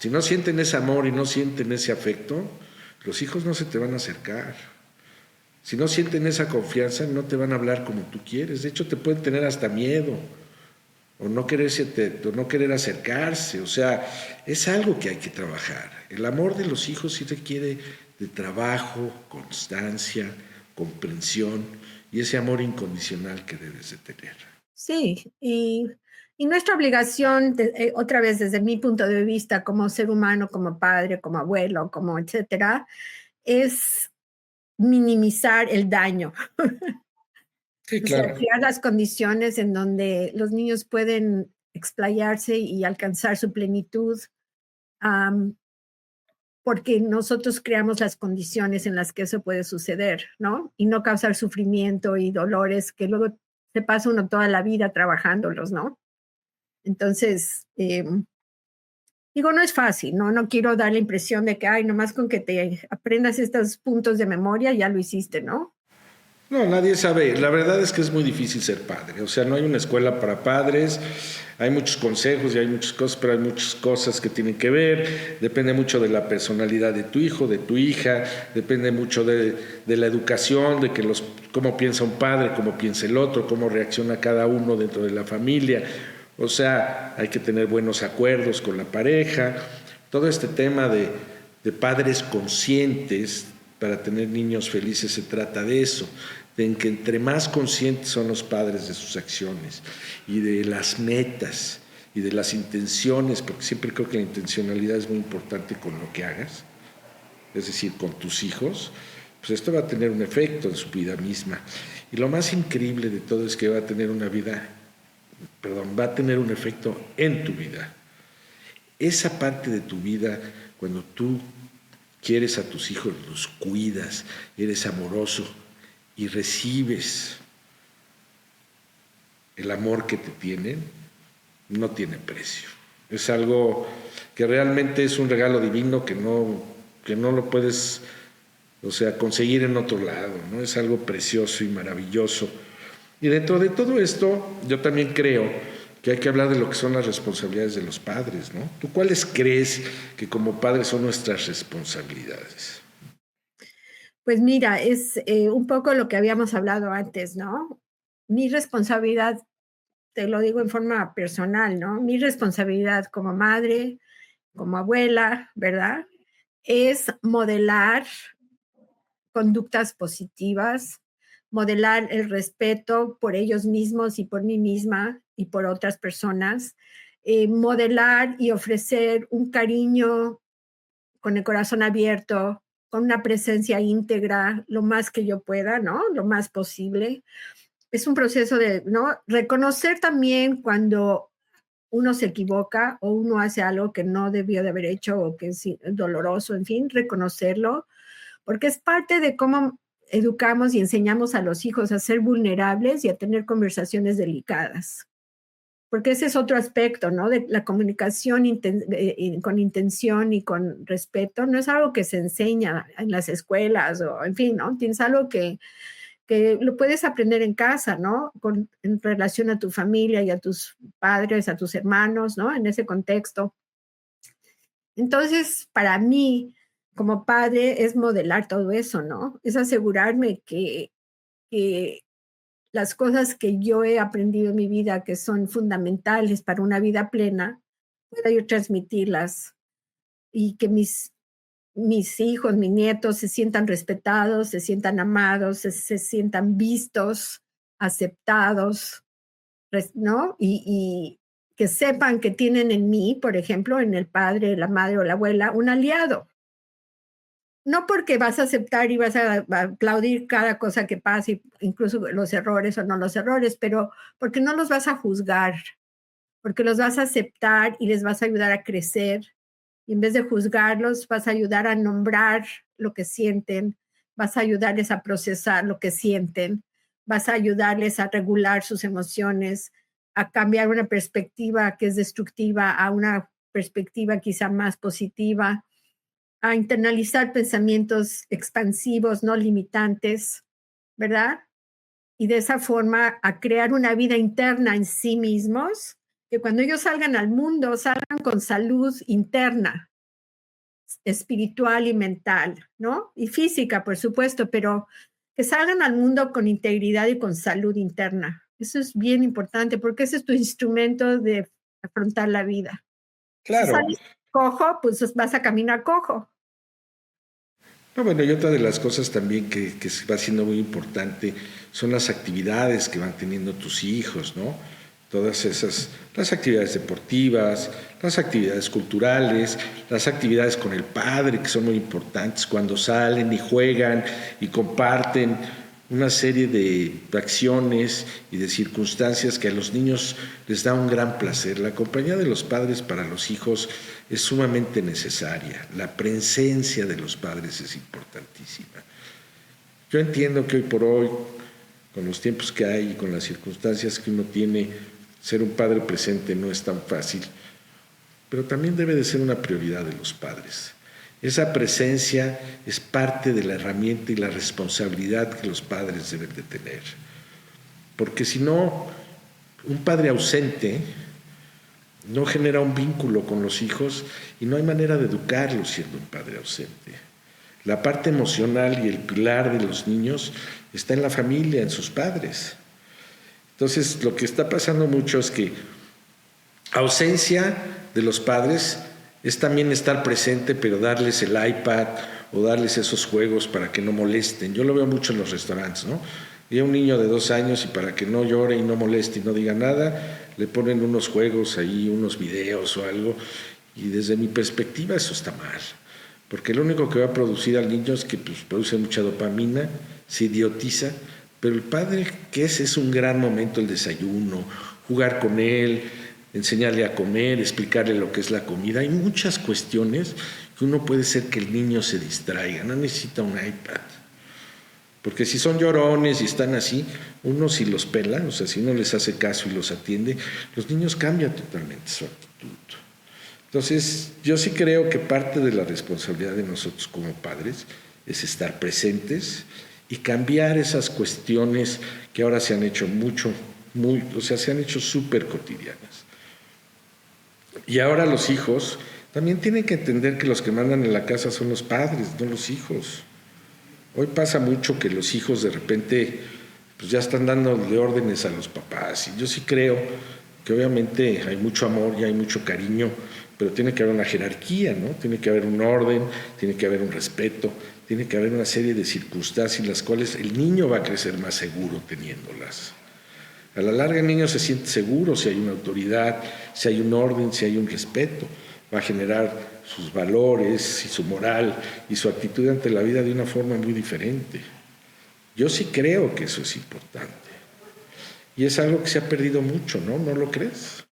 [SPEAKER 1] si no sienten ese amor y no sienten ese afecto, los hijos no se te van a acercar. Si no sienten esa confianza, no te van a hablar como tú quieres, de hecho te pueden tener hasta miedo. O no querer acercarse, o sea, es algo que hay que trabajar. El amor de los hijos sí requiere de trabajo, constancia, comprensión y ese amor incondicional que debes de tener.
[SPEAKER 2] Sí, y nuestra obligación, otra vez desde mi punto de vista como ser humano, como padre, como abuelo, como etcétera, es minimizar el daño.
[SPEAKER 1] Sí,
[SPEAKER 2] O sea,
[SPEAKER 1] claro.
[SPEAKER 2] crear las condiciones en donde los niños pueden explayarse y alcanzar su plenitud, am, porque nosotros creamos las condiciones en las que eso puede suceder, ¿no? Y no causar sufrimiento y dolores que luego se pasa uno toda la vida trabajándolos, ¿no? Entonces, digo, no es fácil, ¿no? No quiero dar la impresión de que, ay, nomás con que te aprendas estos puntos de memoria, ya lo hiciste, ¿no?
[SPEAKER 1] No, nadie sabe. La verdad es que es muy difícil ser padre. O sea, no hay una escuela para padres. Hay muchos consejos y hay muchas cosas, pero hay muchas cosas que tienen que ver. Depende mucho de la personalidad de tu hijo, de tu hija. Depende mucho de la educación, de cómo piensa un padre, cómo piensa el otro, cómo reacciona cada uno dentro de la familia. O sea, hay que tener buenos acuerdos con la pareja. Todo este tema de padres conscientes para tener niños felices se trata de eso, de que entre más conscientes son los padres de sus acciones y de las metas y de las intenciones, porque siempre creo que la intencionalidad es muy importante con lo que hagas, es decir, con tus hijos, pues esto va a tener un efecto en su vida misma. Y lo más increíble de todo es que va a tener va a tener un efecto en tu vida. Esa parte de tu vida, cuando tú quieres a tus hijos, los cuidas, eres amoroso y recibes el amor que te tienen, no tiene precio. Es algo que realmente es un regalo divino que no lo puedes, conseguir en otro lado, ¿no? Es algo precioso y maravilloso. Y dentro de todo esto, yo también creo que hay que hablar de lo que son las responsabilidades de los padres, ¿no? ¿Tú cuáles crees que como padres son nuestras responsabilidades?
[SPEAKER 2] Pues mira, es un poco lo que habíamos hablado antes, ¿no? Mi responsabilidad, te lo digo en forma personal, ¿no? Mi responsabilidad como madre, como abuela, ¿verdad? Es modelar conductas positivas, modelar el respeto por ellos mismos y por mí misma y por otras personas, modelar y ofrecer un cariño con el corazón abierto, con una presencia íntegra, lo más que yo pueda, ¿no? Lo más posible. Es un proceso de, ¿no? Reconocer también cuando uno se equivoca o uno hace algo que no debió de haber hecho o que es doloroso, en fin, reconocerlo, porque es parte de cómo educamos y enseñamos a los hijos a ser vulnerables y a tener conversaciones delicadas. Porque ese es otro aspecto, ¿no? De la comunicación con intención y con respeto, no es algo que se enseña en las escuelas o, en fin, ¿no? Tienes algo que lo puedes aprender en casa, ¿no? En relación a tu familia y a tus padres, a tus hermanos, ¿no? En ese contexto. Entonces, para mí, como padre, es modelar todo eso, ¿no? Es asegurarme que las cosas que yo he aprendido en mi vida, que son fundamentales para una vida plena, pueda yo transmitirlas y que mis hijos, mis nietos se sientan respetados, se sientan amados, se sientan vistos, aceptados, ¿no? Y que sepan que tienen en mí, por ejemplo, en el padre, la madre o la abuela, un aliado. No porque vas a aceptar y vas a aplaudir cada cosa que pase, incluso los errores o no los errores, pero porque no los vas a juzgar, porque los vas a aceptar y les vas a ayudar a crecer. Y en vez de juzgarlos, vas a ayudar a nombrar lo que sienten, vas a ayudarles a procesar lo que sienten, vas a ayudarles a regular sus emociones, a cambiar una perspectiva que es destructiva a una perspectiva quizá más positiva, a internalizar pensamientos expansivos, no limitantes, ¿verdad? Y de esa forma a crear una vida interna en sí mismos, que cuando ellos salgan al mundo, salgan con salud interna, espiritual y mental, ¿no? Y física, por supuesto, pero que salgan al mundo con integridad y con salud interna. Eso es bien importante porque ese es tu instrumento de afrontar la vida. Si
[SPEAKER 1] Claro.
[SPEAKER 2] sales cojo, pues vas a caminar cojo.
[SPEAKER 1] No, bueno, y otra de las cosas también que va siendo muy importante son las actividades que van teniendo tus hijos, ¿no? Todas esas, las actividades deportivas, las actividades culturales, las actividades con el padre, que son muy importantes cuando salen y juegan y comparten una serie de acciones y de circunstancias que a los niños les da un gran placer. La compañía de los padres para los hijos es sumamente necesaria. La presencia de los padres es importantísima. Yo entiendo que hoy por hoy Con los tiempos que hay y con las circunstancias que uno tiene, ser un padre presente no es tan fácil, pero también debe de ser una prioridad de los padres. Esa presencia es parte de la herramienta y la responsabilidad que los padres deben de tener. Porque si no, un padre ausente no genera un vínculo con los hijos y no hay manera de educarlos siendo un padre ausente. La parte emocional y el pilar de los niños está en la familia, en sus padres. Entonces, lo que está pasando mucho es que ausencia de los padres es también estar presente, pero darles el iPad o darles esos juegos para que no molesten. Yo lo veo mucho en los restaurantes, ¿no? Y a un niño de 2 años y para que no llore y no moleste y no diga nada, le ponen unos juegos ahí, unos videos o algo. Y desde mi perspectiva eso está mal. Porque lo único que va a producir al niño es que pues, produce mucha dopamina, se idiotiza, pero el padre, que es un gran momento el desayuno, jugar con él, enseñarle a comer, explicarle lo que es la comida. Hay muchas cuestiones que uno puede hacer que el niño se distraiga, no necesita un iPad. Porque si son llorones y están así, uno si los pela, o sea, si uno les hace caso y los atiende, los niños cambian totalmente su actitud. Entonces, yo sí creo que parte de la responsabilidad de nosotros como padres es estar presentes y cambiar esas cuestiones que ahora se han hecho se han hecho súper cotidianas. Y ahora los hijos también tienen que entender que los que mandan en la casa son los padres, no los hijos. Hoy pasa mucho que los hijos de repente pues ya están dándole órdenes a los papás. Y yo sí creo que obviamente hay mucho amor y hay mucho cariño, pero tiene que haber una jerarquía, ¿no? Tiene que haber un orden, tiene que haber un respeto, tiene que haber una serie de circunstancias en las cuales el niño va a crecer más seguro teniéndolas. A la larga el niño se siente seguro si hay una autoridad, si hay un orden, si hay un respeto. Va a generar sus valores y su moral y su actitud ante la vida de una forma muy diferente. Yo sí creo que eso es importante. Y es algo que se ha perdido mucho, ¿no? ¿No lo crees?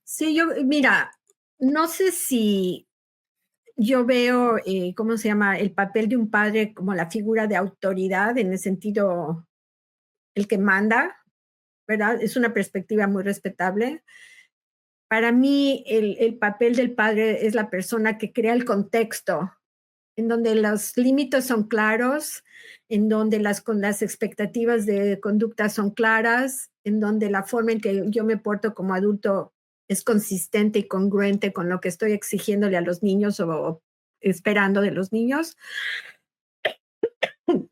[SPEAKER 2] Sí, mira, no sé si yo veo, ¿cómo se llama? El papel de un padre como la figura de autoridad, en el sentido, el que manda, ¿verdad? Es una perspectiva muy respetable. Para mí, el papel del padre es la persona que crea el contexto, en donde los límites son claros, en donde con las expectativas de conducta son claras, en donde la forma en que yo me porto como adulto es consistente y congruente con lo que estoy exigiéndole a los niños o esperando de los niños.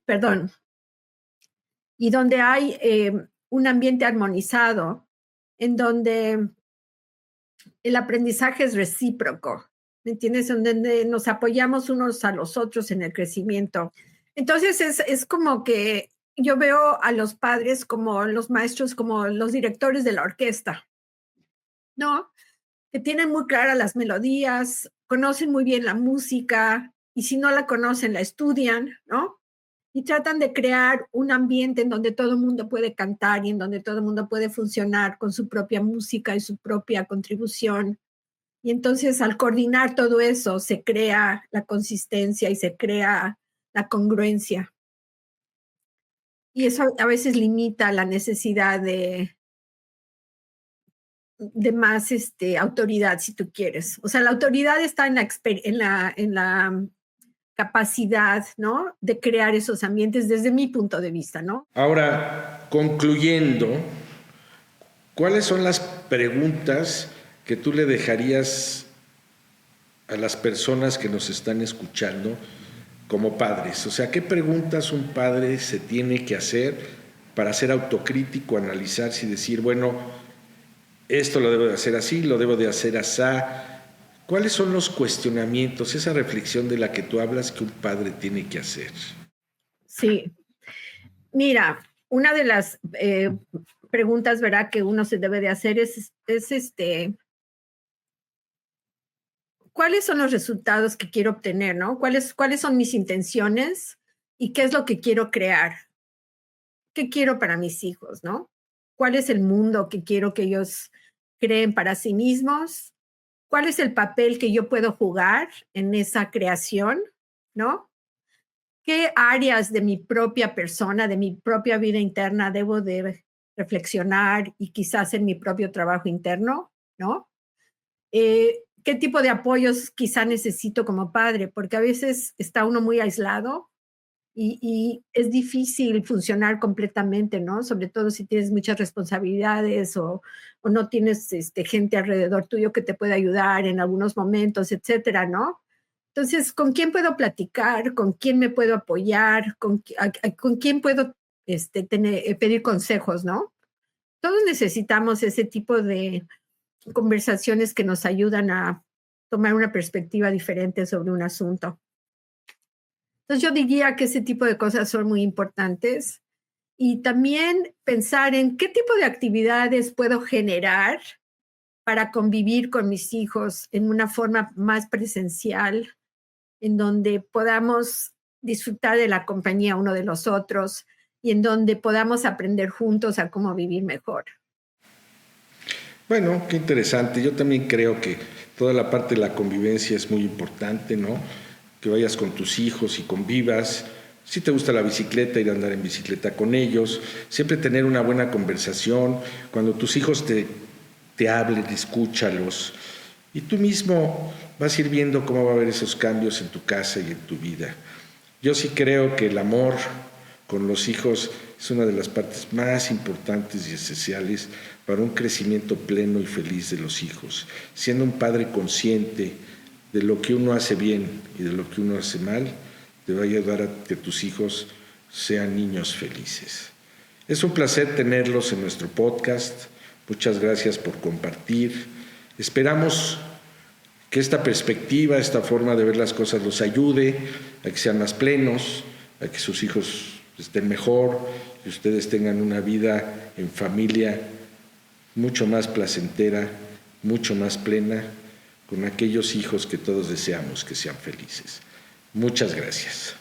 [SPEAKER 2] Perdón. Y donde hay un ambiente armonizado, en donde el aprendizaje es recíproco, ¿me entiendes? Donde nos apoyamos unos a los otros en el crecimiento. Entonces es como que yo veo a los padres como los maestros, como los directores de la orquesta, ¿no? Que tienen muy claras las melodías, conocen muy bien la música y si no la conocen, la estudian, ¿no? Y tratan de crear un ambiente en donde todo el mundo puede cantar y en donde todo el mundo puede funcionar con su propia música y su propia contribución. Y entonces al coordinar todo eso se crea la consistencia y se crea la congruencia. Y eso a veces limita la necesidad de más autoridad, si tú quieres. O sea, la autoridad está en la capacidad, ¿no? De crear esos ambientes desde mi punto de vista, ¿no?
[SPEAKER 1] Ahora, concluyendo, ¿cuáles son las preguntas que tú le dejarías a las personas que nos están escuchando como padres? O sea, ¿qué preguntas un padre se tiene que hacer para ser autocrítico, analizarse y decir, bueno, esto lo debo de hacer así, lo debo de hacer así? ¿Cuáles son los cuestionamientos, esa reflexión de la que tú hablas que un padre tiene que hacer?
[SPEAKER 2] Sí. Mira, una de las preguntas, ¿verdad?, que uno se debe de hacer es ¿cuáles son los resultados que quiero obtener, no? ¿Cuáles son mis intenciones y qué es lo que quiero crear? ¿Qué quiero para mis hijos, no? ¿Cuál es el mundo que quiero que ellos creen para sí mismos? ¿Cuál es el papel que yo puedo jugar en esa creación, no? qué áreas de mi propia persona, de mi propia vida interna debo de reflexionar y quizás en mi propio trabajo interno, ¿no? ¿Qué tipo de apoyos quizá necesito como padre? Porque a veces está uno muy aislado y es difícil funcionar completamente, ¿no? Sobre todo si tienes muchas responsabilidades o no tienes gente alrededor tuyo que te pueda ayudar en algunos momentos, etcétera, ¿no? Entonces, ¿con quién puedo platicar? ¿Con quién me puedo apoyar? ¿Con quién puedo pedir consejos, no? Todos necesitamos ese tipo de conversaciones que nos ayudan a tomar una perspectiva diferente sobre un asunto. Entonces, yo diría que ese tipo de cosas son muy importantes y también pensar en qué tipo de actividades puedo generar para convivir con mis hijos en una forma más presencial, en donde podamos disfrutar de la compañía uno de los otros y en donde podamos aprender juntos a cómo vivir mejor.
[SPEAKER 1] Bueno, qué interesante. Yo también creo que toda la parte de la convivencia es muy importante, ¿no? Que vayas con tus hijos y convivas. Si te gusta la bicicleta, ir a andar en bicicleta con ellos. Siempre tener una buena conversación. Cuando tus hijos te hablen, escúchalos. Y tú mismo vas a ir viendo cómo va a haber esos cambios en tu casa y en tu vida. Yo sí creo que el amor con los hijos es una de las partes más importantes y esenciales para un crecimiento pleno y feliz de los hijos. Siendo un padre consciente de lo que uno hace bien y de lo que uno hace mal, te va a ayudar a que tus hijos sean niños felices. Es un placer tenerlos en nuestro podcast. Muchas gracias por compartir. Esperamos que esta perspectiva, esta forma de ver las cosas los ayude a que sean más plenos, a que sus hijos estén mejor y ustedes tengan una vida en familia mucho más placentera, mucho más plena, con aquellos hijos que todos deseamos que sean felices. Muchas gracias.